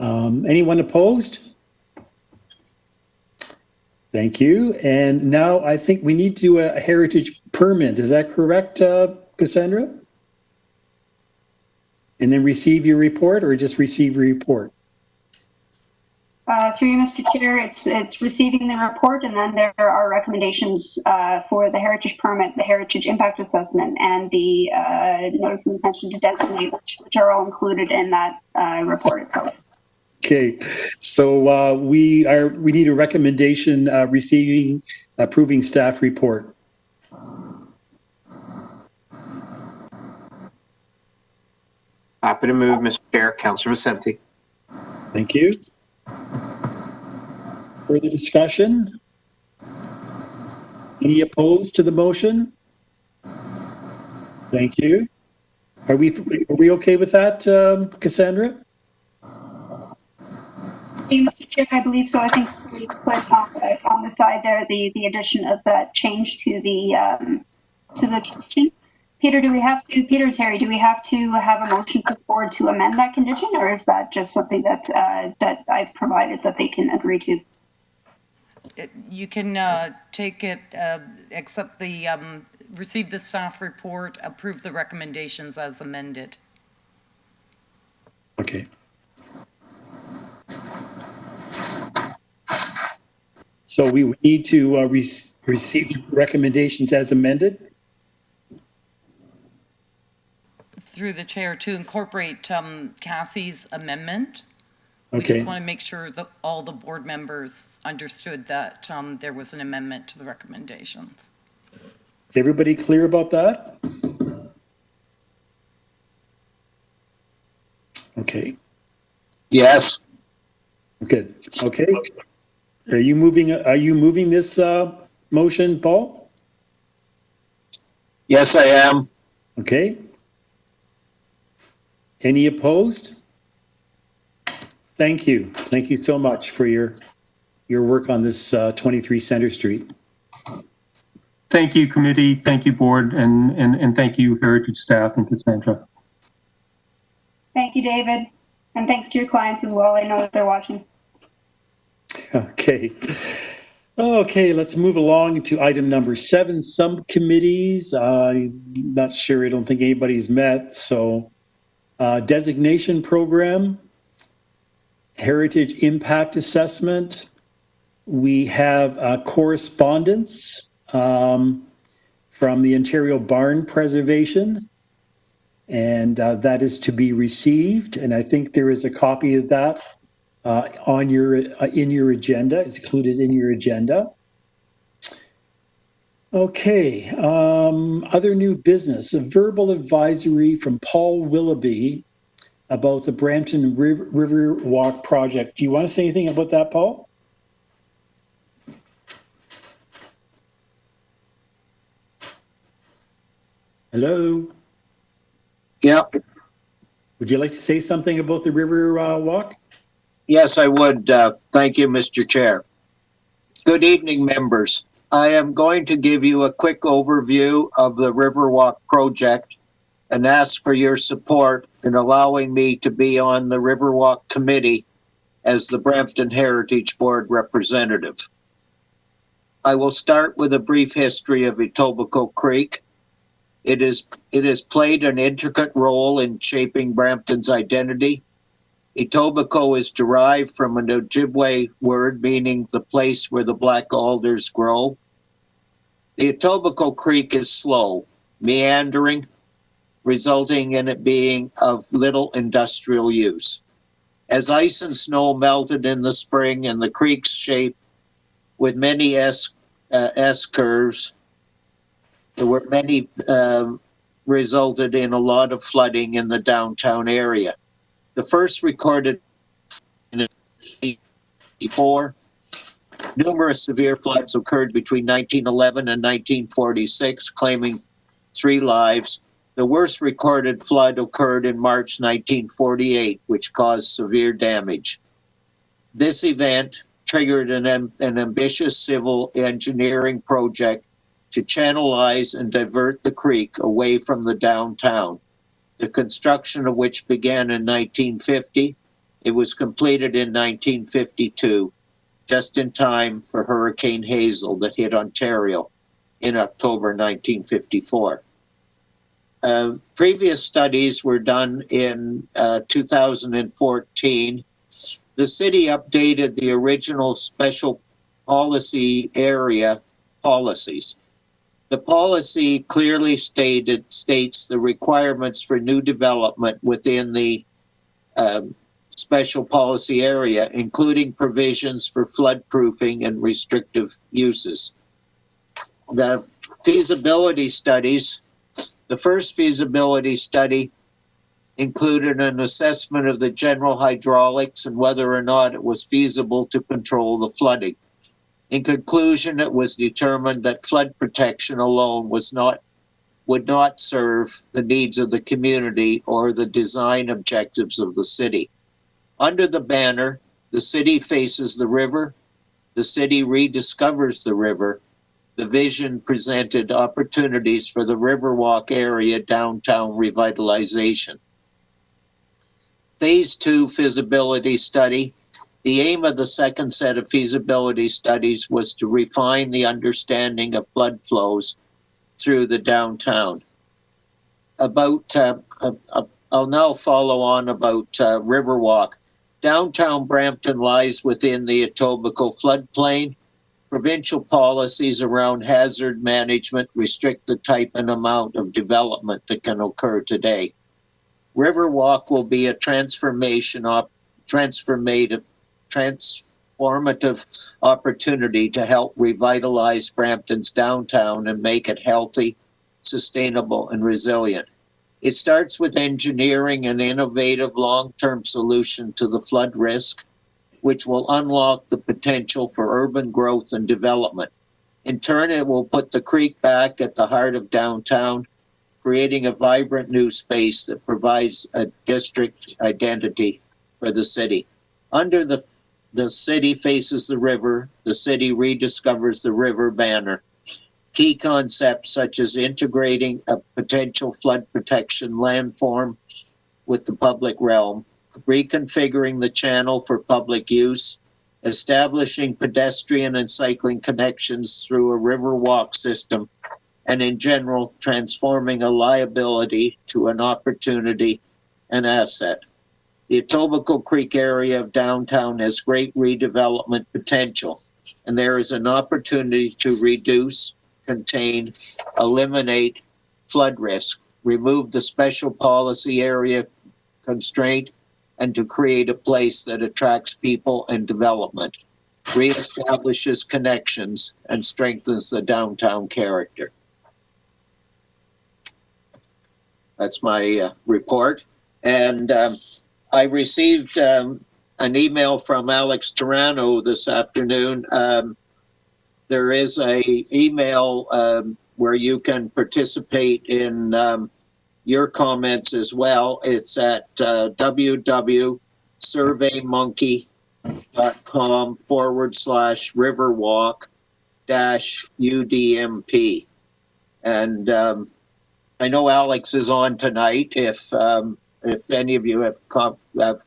Anyone opposed? Thank you. And now I think we need to do a heritage permit. Is that correct, Cassandra? And then receive your report, or just receive your report? Through you, Mr. Chair, it's receiving the report, and then there are recommendations for the heritage permit, the heritage impact assessment, and the notice of intention to designate, which are all included in that report itself. Okay, so we need a recommendation approving staff report. Happy to move, Mr. Chair. Councillor Vicente. Thank you. Further discussion? Any opposed to the motion? Thank you. Are we okay with that, Cassandra? Mr. Chair, I believe so. I think we put on the side there the addition of that change to the condition. Peter, Peter, Terry, do we have to have a motion for the board to amend that condition, or is that just something that that I've provided that they can agree to? You can take it, accept the, receive the staff report, approve the recommendations as amended. Okay. So we need to receive the recommendations as amended? Through the chair to incorporate Cassie's amendment. We Okay. just want to make sure that all the board members understood that there was an amendment to the recommendations. Is everybody clear about that? Okay. Yes. Good. Okay. Are you moving this motion, Paul? Yes, I am. Okay. Any opposed? Thank you. Thank you so much for your your work on this 23 Center Street. Thank you, committee. Thank you, board, and thank you, Heritage staff and Cassandra. Thank you, David. And thanks to your clients as well. I know that they're watching. Okay. Okay, let's move along to item number 7, subcommittees. I'm not sure, I don't think anybody's met. So designation program, heritage impact assessment. We have correspondence from the Ontario Barn Preservation, and that is to be received. And I think there is a copy of that on your in your agenda. It's included in your agenda. Okay, other new business, a verbal advisory from Paul Willoughby about the Brampton Riverwalk project. Do you want to say anything about that, Paul? Hello? Yep. Would you like to say something about the Riverwalk? Yes, I would. Thank you, Mr. Chair. Good evening, members. I am going to give you a quick overview of the Riverwalk project and ask for your support in allowing me to be on the Riverwalk Committee as the Brampton Heritage Board representative. I will start with a brief history of Etobicoke Creek. It has played an intricate role in shaping Brampton's identity. Etobicoke is derived from an Ojibwe word meaning the place where the black alders grow. The Etobicoke Creek is slow, meandering, resulting in it being of little industrial use. As ice and snow melted in the spring and the creek's shape with many S-curves, there were many resulted in a lot of flooding in the downtown area. The first recorded in 1984. Numerous severe floods occurred between 1911 and 1946, claiming 3 lives. The worst recorded flood occurred in March 1948, which caused severe damage. This event triggered an ambitious civil engineering project to channelize and divert the creek away from the downtown, the construction of which began in 1950. It was completed in 1952, just in time for Hurricane Hazel that hit Ontario in October 1954. Previous studies were done in 2014. The city updated the original special policy area policies. The policy clearly states the requirements for new development within the special policy area, including provisions for floodproofing and restrictive uses. The feasibility studies, the first feasibility study included an assessment of the general hydraulics and whether or not it was feasible to control the flooding. In conclusion, it was determined that flood protection alone would not serve the needs of the community or the design objectives of the city. Under the banner, the city faces the river, the city rediscovers the river. The vision presented opportunities for the Riverwalk area downtown revitalization. Phase 2 feasibility study. The aim of the second set of feasibility studies was to refine the understanding of flood flows through the downtown. I'll now follow on about Riverwalk. Downtown Brampton lies within the Etobicoke floodplain. Provincial policies around hazard management restrict the type and amount of development that can occur today. Riverwalk will be a transformative opportunity to help revitalize Brampton's downtown and make it healthy, sustainable, and resilient. It starts with engineering an innovative long-term solution to the flood risk, which will unlock the potential for urban growth and development. In turn, it will put the creek back at the heart of downtown, creating a vibrant new space that provides a district identity for the city. Under the The city faces the river. The city rediscovers the river banner. Key concepts such as integrating a potential flood protection landform with the public realm, reconfiguring the channel for public use, establishing pedestrian and cycling connections through a Riverwalk system, and in general, transforming a liability to an opportunity and asset. The Etobicoke Creek area of downtown has great redevelopment potential, and there is an opportunity to reduce, contain, eliminate flood risk, remove the special policy area constraint, and to create a place that attracts people and development, reestablishes connections, and strengthens the downtown character. That's my report. And I received an email from Alex Turano this afternoon. There is a email where you can participate in your comments as well. It's at www.surveymonkey.com/riverwalk-UDMP. And I know Alex is on tonight. If any of you have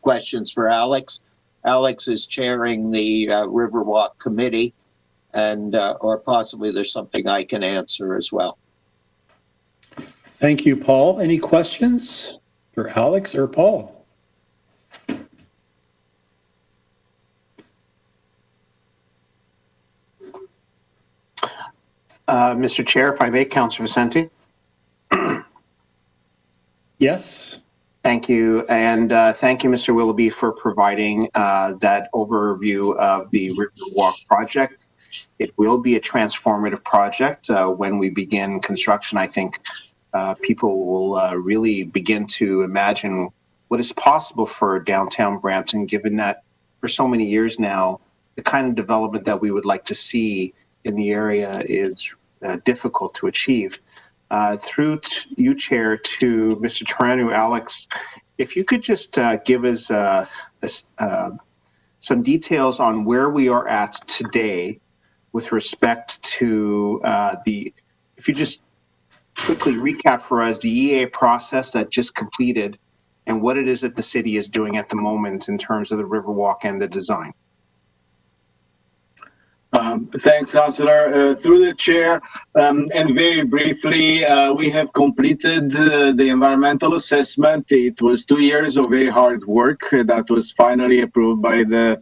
questions for Alex, Alex is chairing the Riverwalk committee, and or possibly there's something I can answer as well. Thank you, Paul. Any questions for Alex or Paul? Mr. Chair, if I may, Councillor Vicente. Yes. Thank you. And thank you, Mr. Willoughby, for providing that overview of the Riverwalk project. It will be a transformative project. When we begin construction, I think people will really begin to imagine what is possible for downtown Brampton, given that for so many years now, the kind of development that we would like to see in the area is difficult to achieve. Through you, Chair, to Mr. Turano, Alex, if you could just give us some details on where we are at today with respect to if you just quickly recap for us the EA process that just completed and what it is that the city is doing at the moment in terms of the Riverwalk and the design. Thanks, Councillor. Through the chair, and very briefly, we have completed the environmental assessment. It was 2 years of very hard work that was finally approved by the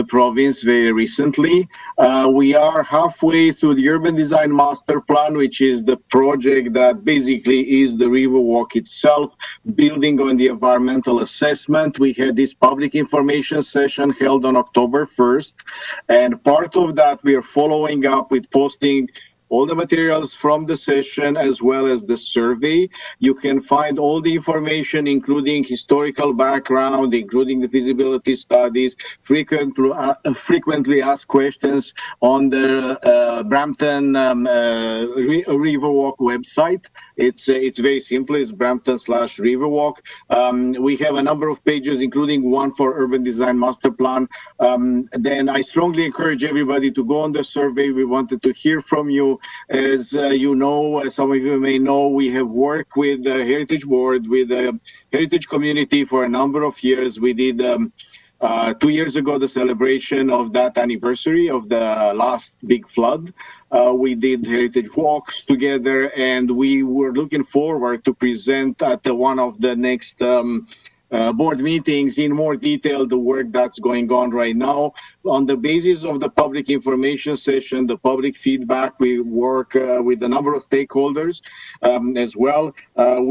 province very recently. We are halfway through the urban design master plan, which is the project that basically is the Riverwalk itself, building on the environmental assessment. We had this public information session held on October 1st, and part of that we are following up with posting all the materials from the session as well as the survey. You can find all the information, including historical background, including the feasibility studies, frequently asked questions on the Brampton Riverwalk website. It's very simple. It's Brampton/Riverwalk. We have a number of pages, including one for urban design master plan. Then I strongly encourage everybody to go on the survey. We wanted to hear from you. As you know, as some of you may know, we have worked with the Heritage Board, with the Heritage community for a number of years. We did 2 years ago the celebration of that anniversary of the last big flood. We did heritage walks together, and we were looking forward to present at one of the next board meetings in more detail the work that's going on right now. On the basis of the public information session, the public feedback, we work with a number of stakeholders as well.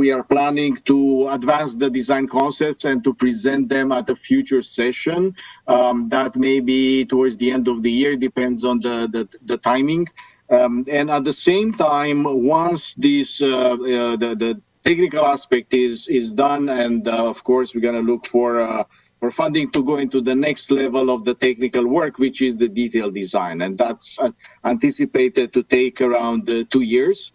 We are planning to advance the design concepts and to present them at a future session. That may be towards the end of the year, depends on the timing. And at the same time, once this the technical aspect is done, and of course we're going to look for funding to go into the next level of the technical work, which is the detailed design, and that's anticipated to take around 2 years.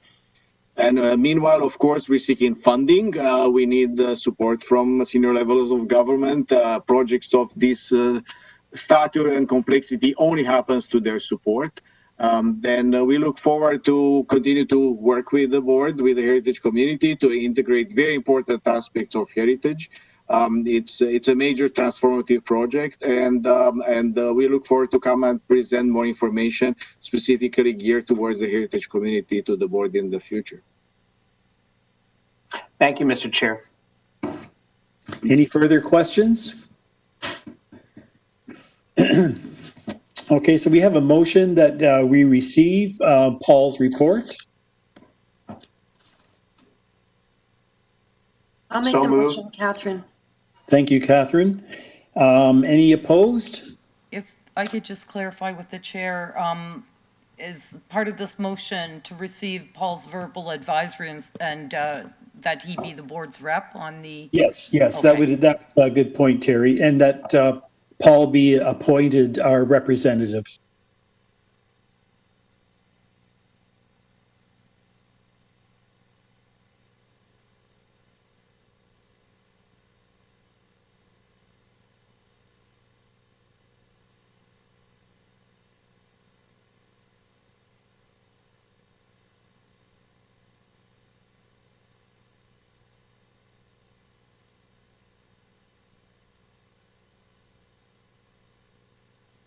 And meanwhile, of course, we're seeking funding. We need support from senior levels of government. Projects of this stature and complexity only happens to their support. Then we look forward to continue to work with the board, with the heritage community, to integrate very important aspects of heritage. It's a major transformative project, and we look forward to come and present more information specifically geared towards the heritage community to the board in the future. Thank you, Mr. Chair. Any further questions? Okay, so we have a motion that we receive Paul's report. I'll make So the moved. motion, Catherine. Thank you, Catherine. Any opposed? If I could just clarify with the chair, is part of this motion to receive Paul's verbal advisory and that he be the board's rep on the? Yes, Okay. that's a good point, Terry, and that Paul be appointed our representative.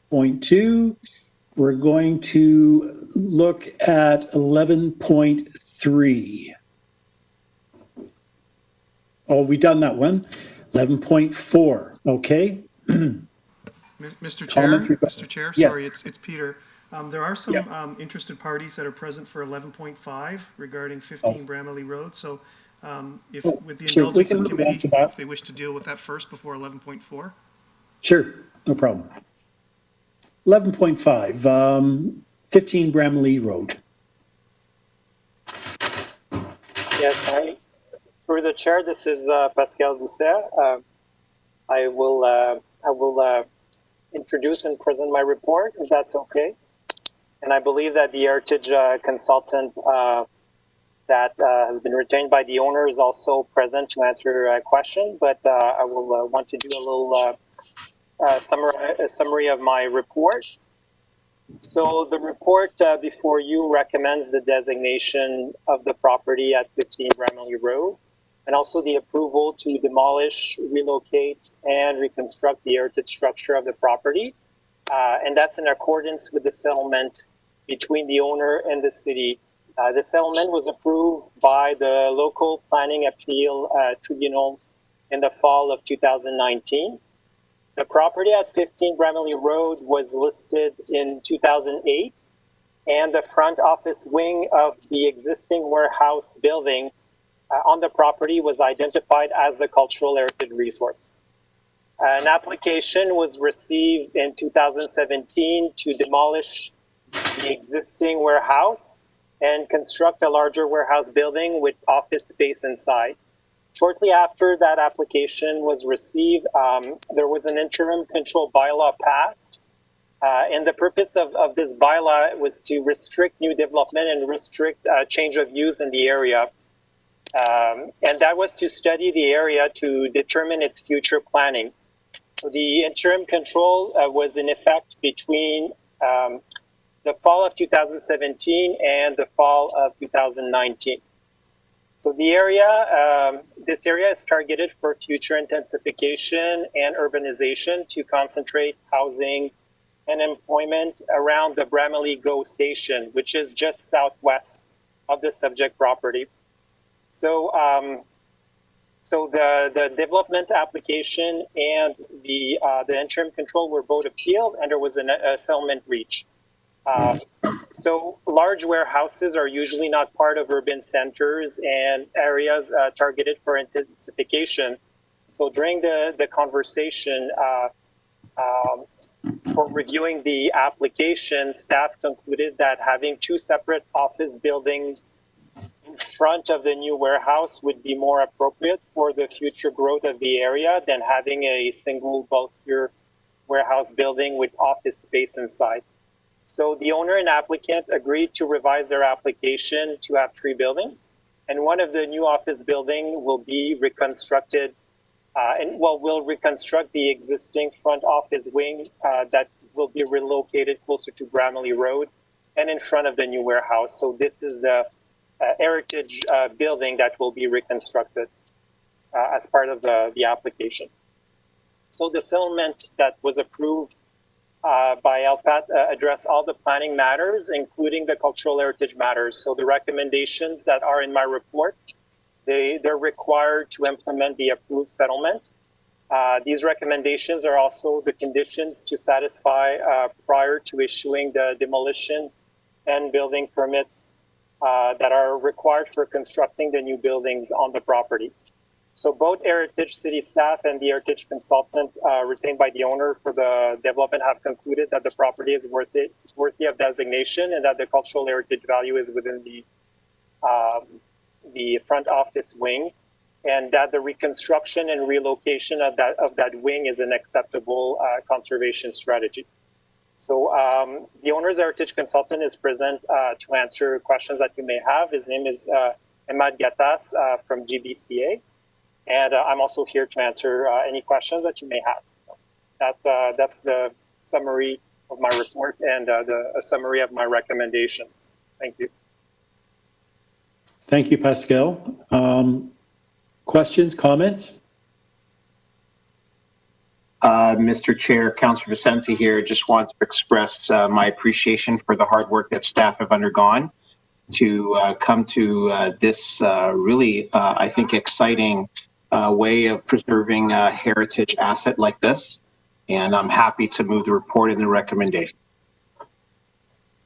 Point 2, we're going to look at 11.3. Oh, we done that one. 11.4, okay. Mr. Chair, Comments? Mr. Chair, Yes. sorry, it's Peter. There are some interested parties that are present for 11.5 regarding 15 Bramaley Road. So if, with the sure, we indulgence can of move on committee, to that. if they wish to deal with that first before 11.4. Sure, no problem. 11.5, 15 Bramley Road. Yes, through the chair, this is Pascal Doucet. I will introduce and present my report, if that's okay. And I believe that the heritage consultant that has been retained by the owner is also present to answer a question, but I will want to do a little summary of my report. So the report before you recommends the designation of the property at 15 Bramley Road, and also the approval to demolish, relocate, and reconstruct the heritage structure of the property. And that's in accordance with the settlement between the owner and the city. The settlement was approved by the local planning appeal tribunal in the fall of 2019. The property at 15 Bramley Road was listed in 2008, and the front office wing of the existing warehouse building on the property was identified as a cultural heritage resource. An application was received in 2017 to demolish the existing warehouse and construct a larger warehouse building with office space inside. Shortly after that application was received, there was an interim control bylaw passed. And the purpose of this bylaw was to restrict new development and restrict change of use in the area. And that was to study the area to determine its future planning. So the interim control was in effect between the fall of 2017 and the fall of 2019. So the area, this area is targeted for future intensification and urbanization to concentrate housing and employment around the Bramley GO station, which is just southwest of the subject property. So, the development application and the interim control were both appealed, and there was a settlement reached. So large warehouses are usually not part of urban centers and areas targeted for intensification. So during the conversation for reviewing the application, staff concluded that having two separate office buildings in front of the new warehouse would be more appropriate for the future growth of the area than having a single bulkier warehouse building with office space inside. So the owner and applicant agreed to revise their application to have 3 buildings, and one of the new office building will be reconstructed we'll reconstruct the existing front office wing that will be relocated closer to Bramley Road and in front of the new warehouse. So this is the heritage building that will be reconstructed as part of the application. So the settlement that was approved by LPAT address all the planning matters, including the cultural heritage matters. So the recommendations that are in my report, they're required to implement the approved settlement. These recommendations are also the conditions to satisfy prior to issuing the demolition and building permits that are required for constructing the new buildings on the property. So both Heritage City staff and the Heritage consultant retained by the owner for the development have concluded that the property is worthy of designation and that the cultural heritage value is within the front office wing, and that the reconstruction and relocation of that wing is an acceptable conservation strategy. So the owner's heritage consultant is present to answer questions that you may have. His name is Emad Gattas from GBCA. And I'm also here to answer any questions that you may have. So that's the summary of my report and a summary of my recommendations. Thank you. Thank you, Pascal. Questions, comments? Mr. Chair, Councillor Vicente here. Just want to express my appreciation for the hard work that staff have undergone to come to this really, I think, exciting way of preserving a heritage asset like this. And I'm happy to move the report and the recommendation.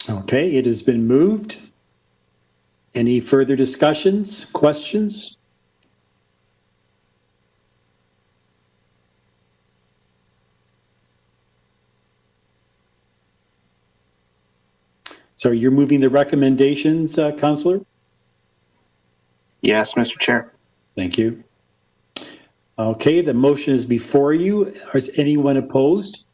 Okay, it has been moved. Any further discussions, questions? So you're moving the recommendations, Councillor? Yes, Mr. Chair. Thank you. Okay, the motion is before you. Is anyone opposed?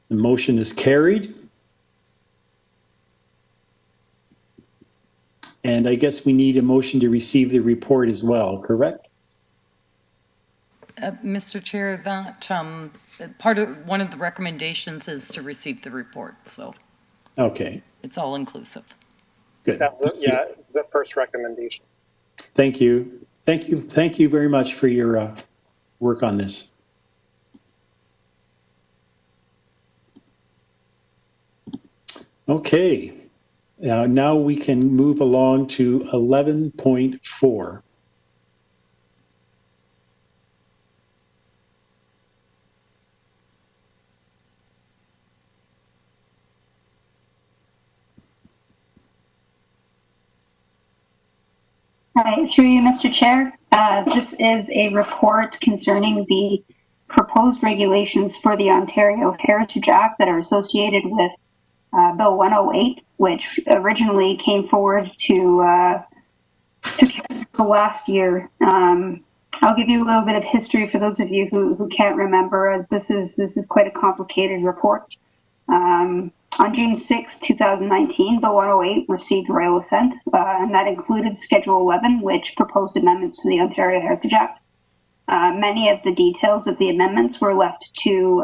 The motion is carried. And I guess we need a motion to receive the report as well, correct? Mr. Chair, that one of the recommendations is to receive the report, so. Okay. It's all inclusive. Good. It's the first recommendation. Thank you. Thank you. Thank you very much for your work on this. Okay. Now we can move along to 11.4. Hi, through you, Mr. Chair. This is a report concerning the proposed regulations for the Ontario Heritage Act that are associated with Bill 108, which originally came forward to council last year. I'll give you a little bit of history for those of you who can't remember, as this is quite a complicated report. On June 6, 2019, Bill 108 received royal assent, and that included Schedule 11, which proposed amendments to the Ontario Heritage Act. Many of the details of the amendments were left to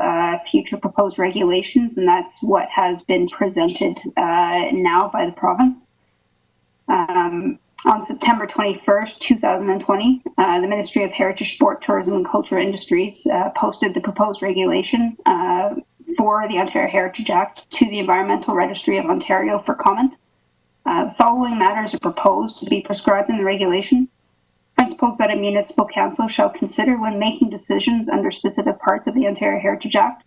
future proposed regulations, and that's what has been presented now by the province. On September 21st, 2020, the Ministry of Heritage, Sport, Tourism and Culture Industries posted the proposed regulation for the Ontario Heritage Act to the Environmental Registry of Ontario for comment. The following matters are proposed to be prescribed in the regulation. Principles that a municipal council shall consider when making decisions under specific parts of the Ontario Heritage Act.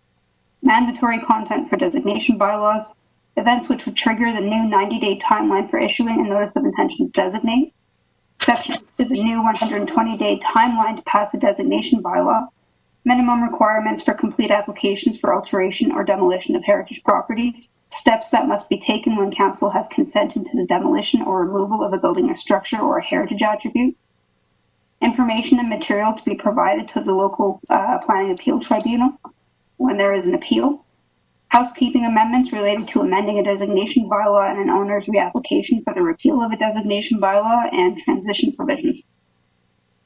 Mandatory content for designation bylaws. Events which would trigger the new 90-day timeline for issuing a notice of intention to designate. Exceptions to the new 120-day timeline to pass a designation bylaw. Minimum requirements for complete applications for alteration or demolition of heritage properties. Steps that must be taken when council has consented to the demolition or removal of a building or structure or a heritage attribute. Information and material to be provided to the local planning appeal tribunal when there is an appeal. Housekeeping amendments related to amending a designation bylaw and an owner's reapplication for the repeal of a designation bylaw, and transition provisions.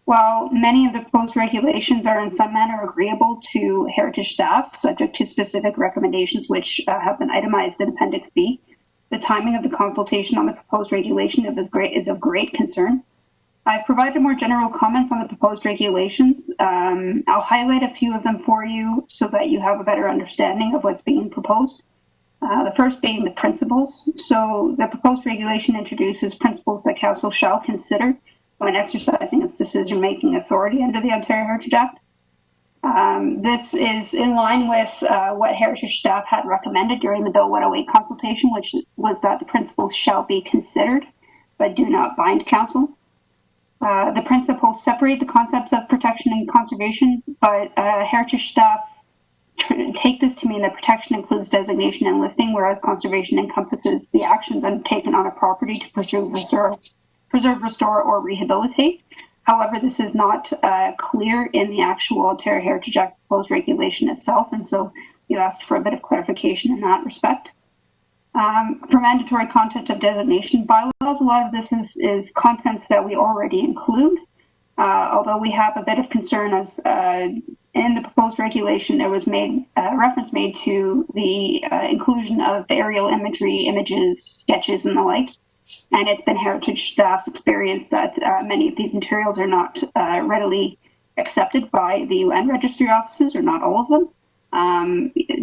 While many of the proposed regulations are in some manner agreeable to heritage staff, subject to specific recommendations which have been itemized in Appendix B, the timing of the consultation on the proposed regulation is of great concern. I've provided more general comments on the proposed regulations. I'll highlight a few of them for you so that you have a better understanding of what's being proposed. The first being the principles. So the proposed regulation introduces principles that Council shall consider when exercising its decision-making authority under the Ontario Heritage Act. This is in line with what Heritage staff had recommended during the Bill 108 consultation, which was that the principles shall be considered, but do not bind Council. The principles separate the concepts of protection and conservation, but Heritage staff take this to mean that protection includes designation and listing, whereas conservation encompasses the actions undertaken on a property to preserve, restore, or rehabilitate. However, this is not clear in the actual Ontario Heritage Act proposed regulation itself, and so you asked for a bit of clarification in that respect. For mandatory content of designation bylaws, a lot of this is content that we already include, although we have a bit of concern as in the proposed regulation there was reference made to the inclusion of aerial imagery, images, sketches, and the like. And it's been Heritage staff's experience that many of these materials are not readily accepted by the land registry offices, or not all of them.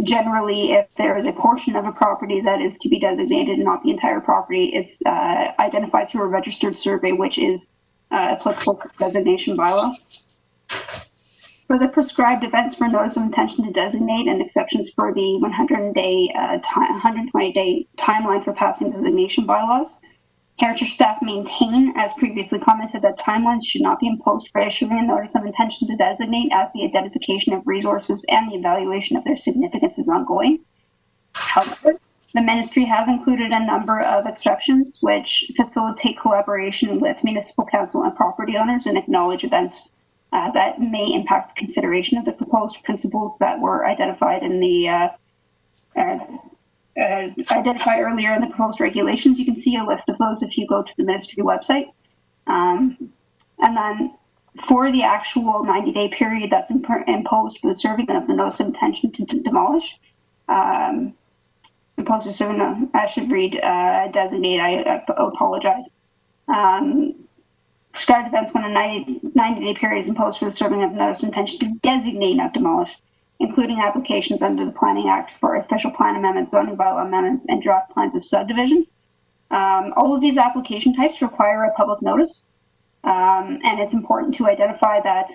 Generally, if there is a portion of a property that is to be designated, not the entire property, it's identified through a registered survey, which is applicable for designation bylaw. For the prescribed events for notice of intention to designate and exceptions for the 120-day timeline for passing designation bylaws, Heritage staff maintain, as previously commented, that timelines should not be imposed for issuing a notice of intention to designate, as the identification of resources and the evaluation of their significance is ongoing. However, the ministry has included a number of exceptions which facilitate collaboration with municipal council and property owners and acknowledge events that may impact consideration of the proposed principles that were identified in the identify earlier in the proposed regulations. You can see a list of those if you go to the ministry website. And then for the actual 90-day period that's imposed for the serving of the notice of intention to demolish, imposed to serve, no, I should read designate, I apologize. Prescribed events when a 90-day period is imposed for the serving of the notice of intention to designate, not demolish, including applications under the Planning Act for official plan amendments, zoning bylaw amendments, and draft plans of subdivision. All of these application types require a public notice, and it's important to identify that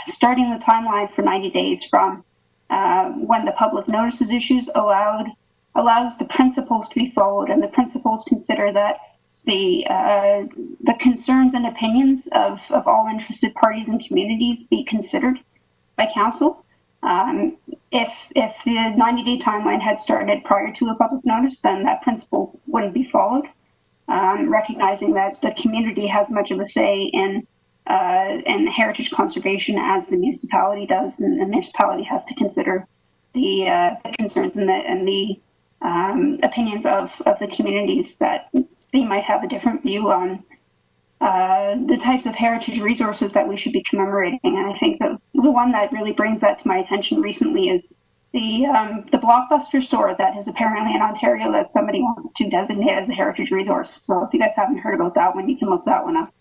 starting the timeline for 90 days from when the public notice is issued allows the principles to be followed, and the principles consider that the concerns and opinions of all interested parties and communities be considered by council. If the 90-day timeline had started prior to a public notice, then that principle wouldn't be followed, recognizing that the community has much of a say in heritage conservation as the municipality does, and the municipality has to consider the concerns and the opinions of the communities that they might have a different view on the types of heritage resources that we should be commemorating. And I think that the one that really brings that to my attention recently is the Blockbuster store that is apparently in Ontario that somebody wants to designate as a heritage resource. So if you guys haven't heard about that one, you can look that one up.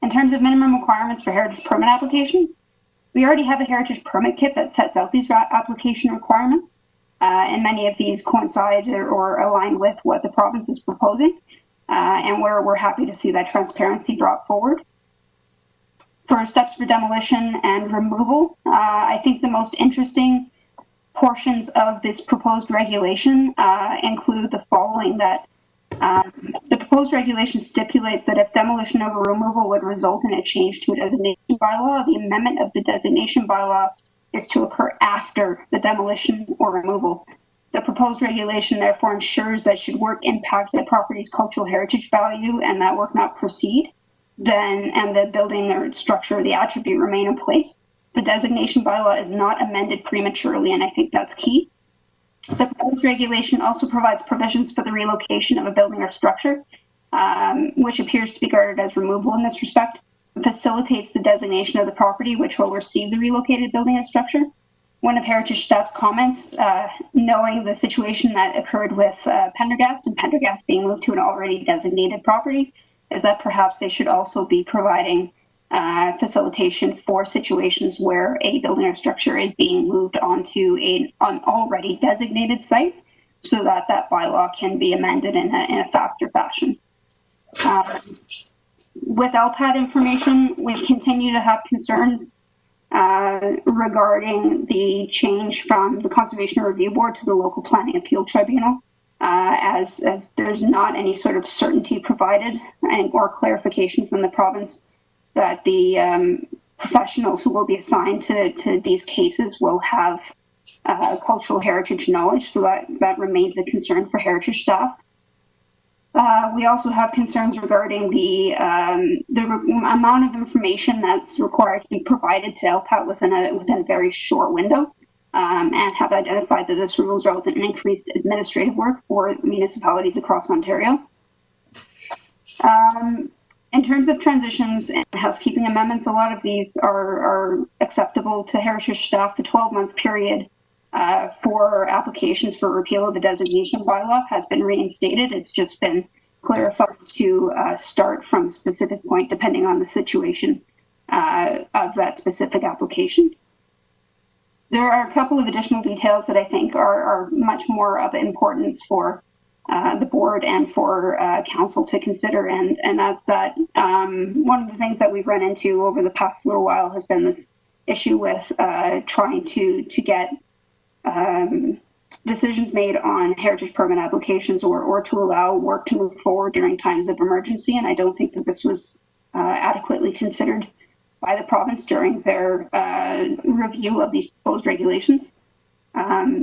In terms of minimum requirements for heritage permit applications, we already have a heritage permit kit that sets out these application requirements, and many of these coincide or align with what the province is proposing. And we're happy to see that transparency brought forward. For steps for demolition and removal, I think the most interesting portions of this proposed regulation include the following: that the proposed regulation stipulates that if demolition or removal would result in a change to a designation bylaw, the amendment of the designation bylaw is to occur after the demolition or removal. The proposed regulation therefore ensures that should work impact the property's cultural heritage value and that work not proceed, and the building or structure or the attribute remain in place, the designation bylaw is not amended prematurely, and I think that's key. The proposed regulation also provides provisions for the relocation of a building or structure which appears to be guarded as removable in this respect, facilitates the designation of the property which will receive the relocated building and structure. One of Heritage staff's comments, knowing the situation that occurred with Pendergast and Pendergast being moved to an already designated property, is that perhaps they should also be providing facilitation for situations where a building or structure is being moved onto an already designated site, so that that bylaw can be amended in a faster fashion. With LPAT information, we continue to have concerns regarding the change from the Conservation Review Board to the Local Planning Appeal Tribunal, as there's not any sort of certainty provided or clarification from the province that the professionals who will be assigned to these cases will have cultural heritage knowledge, so that remains a concern for heritage staff. We also have concerns regarding the amount of information that's required to be provided to LPAT within a very short window, and have identified that this will result in increased administrative work for municipalities across Ontario. In terms of transitions and housekeeping amendments, a lot of these are acceptable to heritage staff. The 12-month period for applications for repeal of the designation bylaw has been reinstated. It's just been clarified to start from a specific point depending on the situation of that specific application. There are a couple of additional details that I think are much more of importance for the board and for council to consider, and that's that one of the things that we've run into over the past little while has been this issue with trying to get decisions made on heritage permit applications or to allow work to move forward during times of emergency, and I don't think that this was adequately considered by the province during their review of these proposed regulations.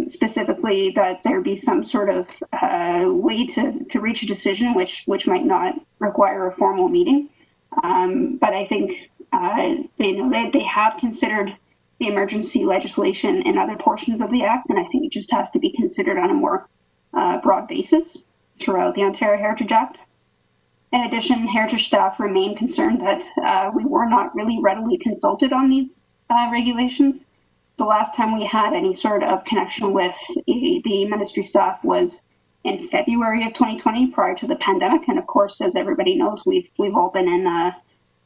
Specifically, that there be some sort of way to reach a decision which might not require a formal meeting. But I think they have considered the emergency legislation in other portions of the Act, and I think it just has to be considered on a more broad basis throughout the Ontario Heritage Act. In addition, heritage staff remain concerned that we were not really readily consulted on these regulations. The last time we had any sort of connection with the ministry staff was in February of 2020, prior to the pandemic. And of course, as everybody knows, we've all been in a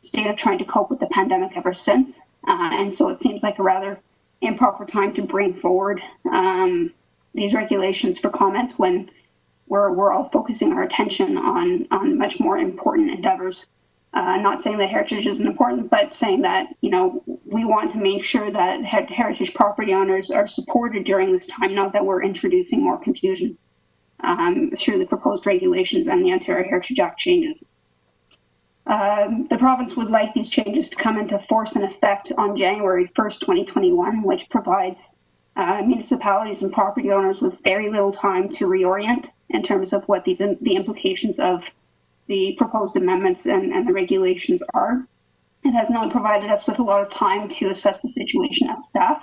state of trying to cope with the pandemic ever since. And so it seems like a rather improper time to bring forward these regulations for comment when we're all focusing our attention on much more important endeavors. Not saying that heritage isn't important, but saying that, we want to make sure that heritage property owners are supported during this time, not that we're introducing more confusion through the proposed regulations and the Ontario Heritage Act changes. The province would like these changes to come into force and effect on January 1st, 2021, which provides municipalities and property owners with very little time to reorient in terms of what the implications of the proposed amendments and the regulations are. It has not provided us with a lot of time to assess the situation as staff,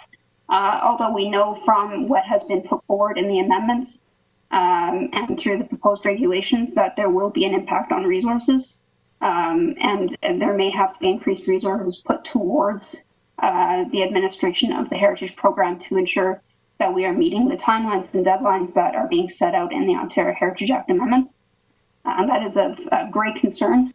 although we know from what has been put forward in the amendments and through the proposed regulations that there will be an impact on resources, and there may have to be increased resources put towards the administration of the heritage program to ensure that we are meeting the timelines and deadlines that are being set out in the Ontario Heritage Act amendments. That is of great concern.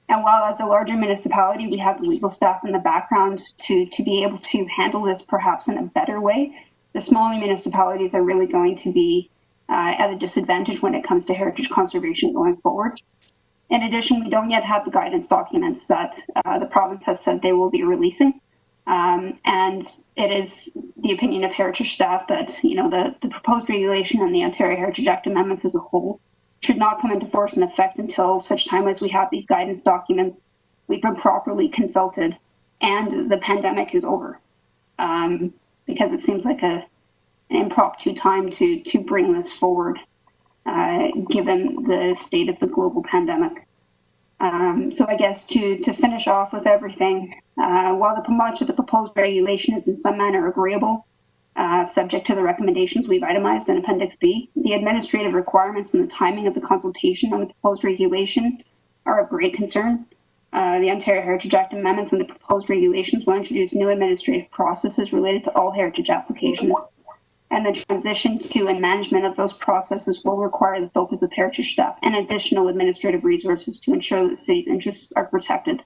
And while as a larger municipality, we have the legal staff in the background to be able to handle this perhaps in a better way, the smaller municipalities are really going to be at a disadvantage when it comes to heritage conservation going forward. In addition, we don't yet have the guidance documents that the province has said they will be releasing. And it is the opinion of heritage staff that, the proposed regulation and the Ontario Heritage Act amendments as a whole should not come into force and effect until such time as we have these guidance documents, we've been properly consulted, and the pandemic is over. Because it seems like an impromptu time to bring this forward, given the state of the global pandemic. So I guess to finish off with everything, while much of the proposed regulation is in some manner agreeable, subject to the recommendations we've itemized in Appendix B, the administrative requirements and the timing of the consultation on the proposed regulation are of great concern. The Ontario Heritage Act amendments and the proposed regulations will introduce new administrative processes related to all heritage applications, and the transition to and management of those processes will require the focus of heritage staff and additional administrative resources to ensure that the city's interests are protected.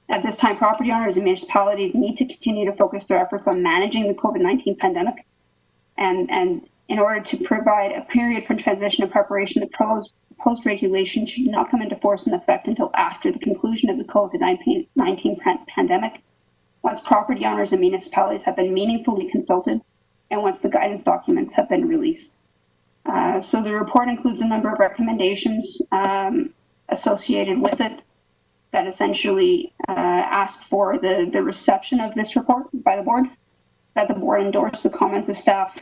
At this time, property owners and municipalities need to continue to focus their efforts on managing the COVID-19 pandemic, and in order to provide a period for transition and preparation, the proposed regulation should not come into force and effect until after the conclusion of the COVID-19 pandemic, once property owners and municipalities have been meaningfully consulted, and once the guidance documents have been released. So the report includes a number of recommendations associated with it that essentially ask for the reception of this report by the board, that the board endorse the comments of staff,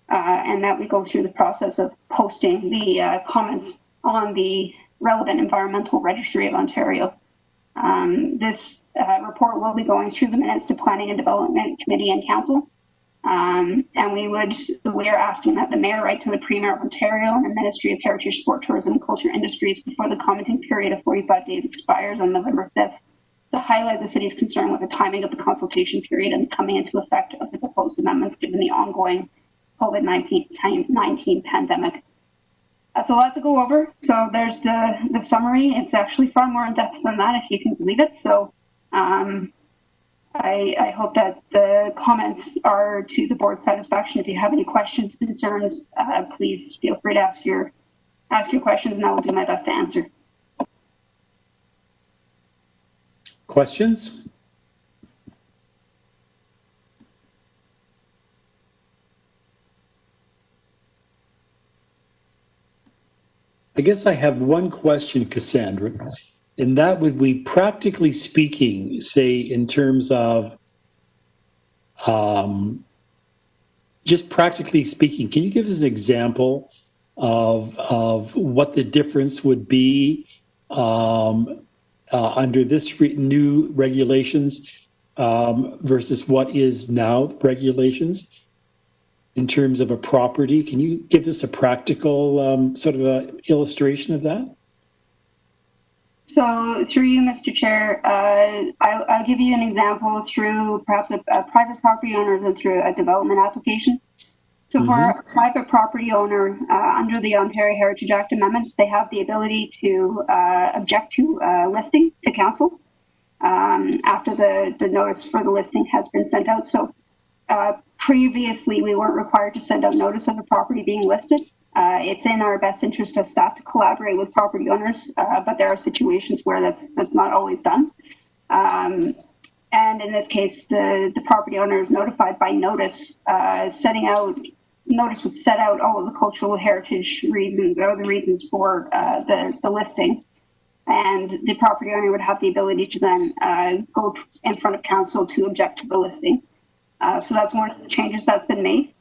and that we go through the process of posting the comments on the relevant environmental registry of Ontario. This report will be going through the minutes to Planning and Development Committee and Council. And we are asking that the Mayor write to the Premier of Ontario and the Ministry of Heritage, Sport, Tourism and Culture Industries before the commenting period of 45 days expires on November 5th to highlight the city's concern with the timing of the consultation period and coming into effect of the proposed amendments given the ongoing COVID-19 pandemic. That's a lot to go over. So there's the summary. It's actually far more in depth than that, if you can believe it. So I hope that the comments are to the board's satisfaction. If you have any questions, concerns, please feel free to ask your questions, and I will do my best to answer. Questions? I guess I have one question, Cassandra, and that would be, practically speaking, say in terms of, just practically speaking, can you give us an example of what the difference would be under this new regulations versus what is now regulations? In terms of a property, can you give us a practical sort of a illustration of that? So through you, Mr. Chair, I'll give you an example through perhaps a private property owners and through a development application. So for a private property owner, under the Ontario Heritage Act amendments, they have the ability to object to listing to council after the notice for the listing has been sent out. So previously, we weren't required to send out notice of a property being listed. It's in our best interest as staff to collaborate with property owners, but there are situations where that's not always done. And in this case, the property owner is notified by notice, notice would set out all of the cultural heritage reasons or the reasons for the listing. And the property owner would have the ability to then go in front of council to object to the listing. So that's one of the changes that's been made.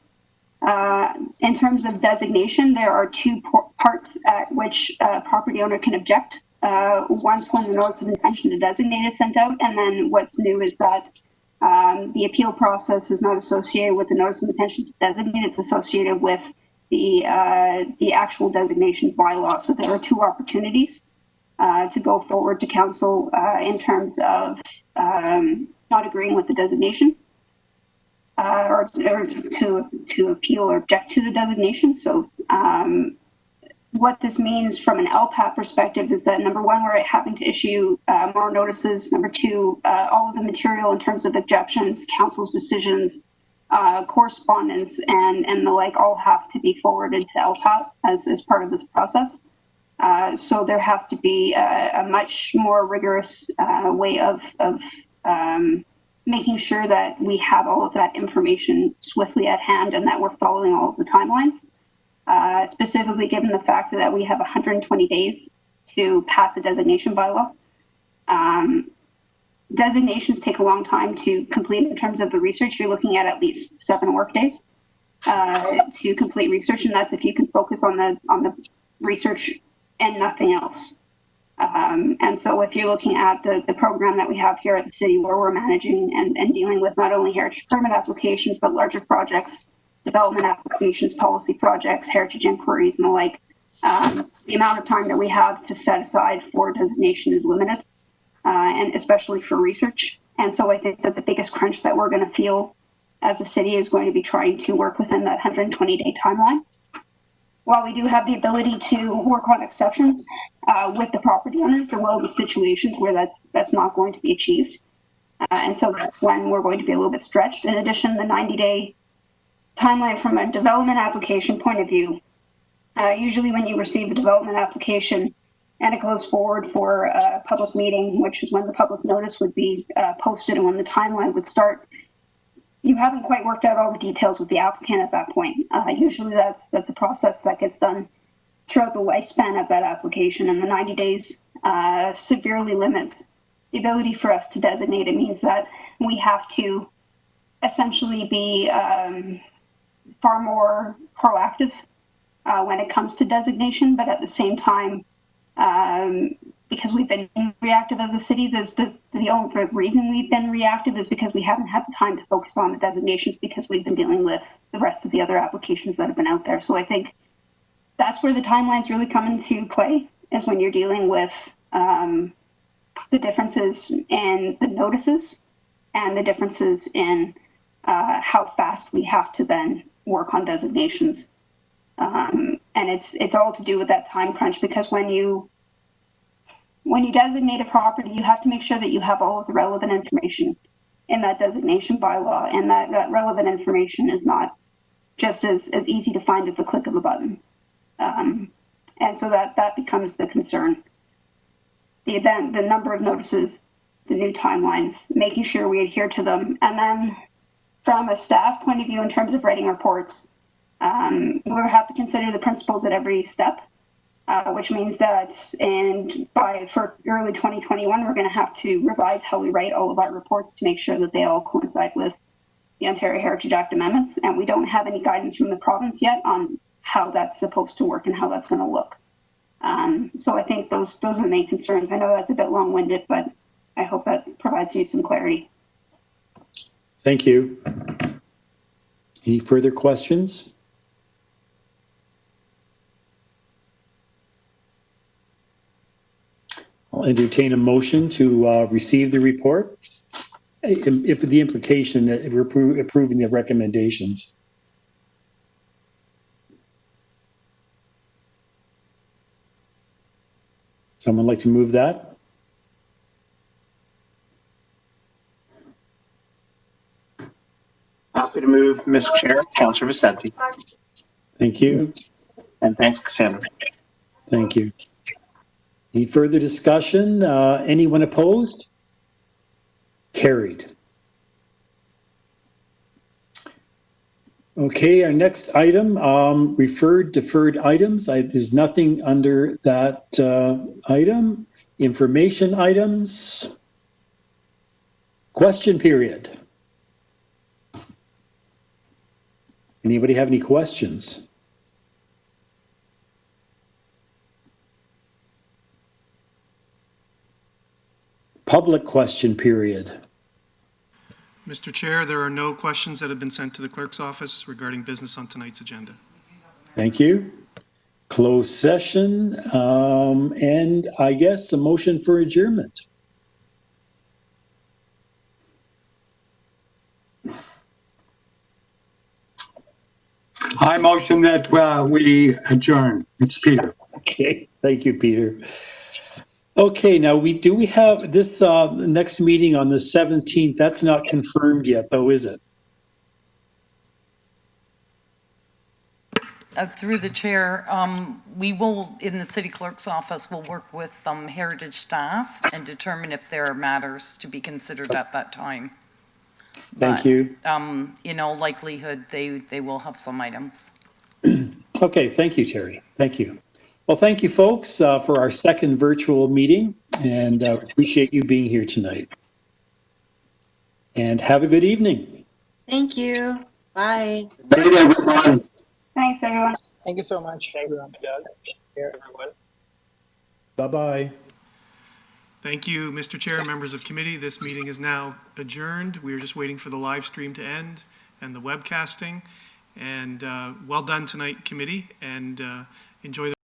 In terms of designation, there are two parts at which a property owner can object. Once when the notice of intention to designate is sent out, and then what's new is that the appeal process is not associated with the notice of intention to designate, it's associated with the actual designation bylaw. So there are two opportunities to go forward to council in terms of not agreeing with the designation. Or to appeal or object to the designation. So what this means from an LPAT perspective is that, number one, we're having to issue more notices. Number two, all of the material in terms of objections, council's decisions, correspondence, and the like all have to be forwarded to LPAT as part of this process. So there has to be a much more rigorous way of making sure that we have all of that information swiftly at hand and that we're following all of the timelines, specifically given the fact that we have 120 days to pass a designation bylaw. Designations take a long time to complete in terms of the research. You're looking at least 7 work days to complete research, and that's if you can focus on the research and nothing else. And so if you're looking at the program that we have here at the city, where we're managing and dealing with not only heritage permit applications, but larger projects, development applications, policy projects, heritage inquiries, and the like. The amount of time that we have to set aside for designation is limited, and especially for research. And so I think that the biggest crunch that we're going to feel as a city is going to be trying to work within that 120-day timeline. While we do have the ability to work on exceptions with the property owners, there will be situations where that's not going to be achieved. And so that's when we're going to be a little bit stretched. In addition, the 90-day timeline from a development application point of view, usually when you receive a development application and it goes forward for a public meeting, which is when the public notice would be posted and when the timeline would start, you haven't quite worked out all the details with the applicant at that point. Usually that's a process that gets done throughout the lifespan of that application, and the 90 days severely limits the ability for us to designate. It means that we have to essentially be far more proactive when it comes to designation, but at the same time, because we've been reactive as a city, the only reason we've been reactive is because we haven't had the time to focus on the designations because we've been dealing with the rest of the other applications that have been out there. So I think that's where the timelines really come into play, is when you're dealing with the differences in the notices and the differences in how fast we have to then work on designations. And it's all to do with that time crunch, because when you designate a property, you have to make sure that you have all of the relevant information in that designation bylaw, and that relevant information is not just as easy to find as the click of a button. And so that becomes the concern. The number of notices, the new timelines, making sure we adhere to them. And then from a staff point of view, in terms of writing reports, we'll have to consider the principles at every step. Which means that for early 2021, we're going to have to revise how we write all of our reports to make sure that they all coincide with the Ontario Heritage Act amendments. And we don't have any guidance from the province yet on how that's supposed to work and how that's going to look. So I think those are the main concerns. I know that's a bit long-winded, but I hope that provides you some clarity. Thank you. Any further questions? I'll entertain a motion to receive the report, if the implication that we're approving the recommendations. Someone like to move that? Happy to move, Mr. Chair. Councillor Vicente. Thank you. And thanks, Cassandra. Thank you. Any further discussion? Anyone opposed? Carried. Okay, our next item, deferred items. There's nothing under that item. Information items. Question period. Anybody have any questions? Public question period. Mr. Chair, there are no questions that have been sent to the clerk's office regarding business on tonight's agenda. Thank you. Closed session, and I guess a motion for adjournment. I motion that we adjourn. It's Peter. Okay, thank you, Peter. Okay, now we have this next meeting on the 17th. That's not confirmed yet, though, is it? Through the chair, we will, in the city clerk's office, we'll work with some heritage staff and determine if there are matters to be considered at that time. Thank you. Likelihood they will have some items. Okay, thank you, Terry. Thank you. Well, thank you, folks, for our second virtual meeting, and appreciate you being here tonight. And have a good evening. Thank you. Bye. Good night, everyone. Thanks, everyone. Thank you so much, everyone. Here, everyone. Bye-bye. Thank you, Mr. Chair, members of committee. This meeting is now adjourned. We are just waiting for the live stream to end and the webcasting. And well done tonight, committee, and enjoy the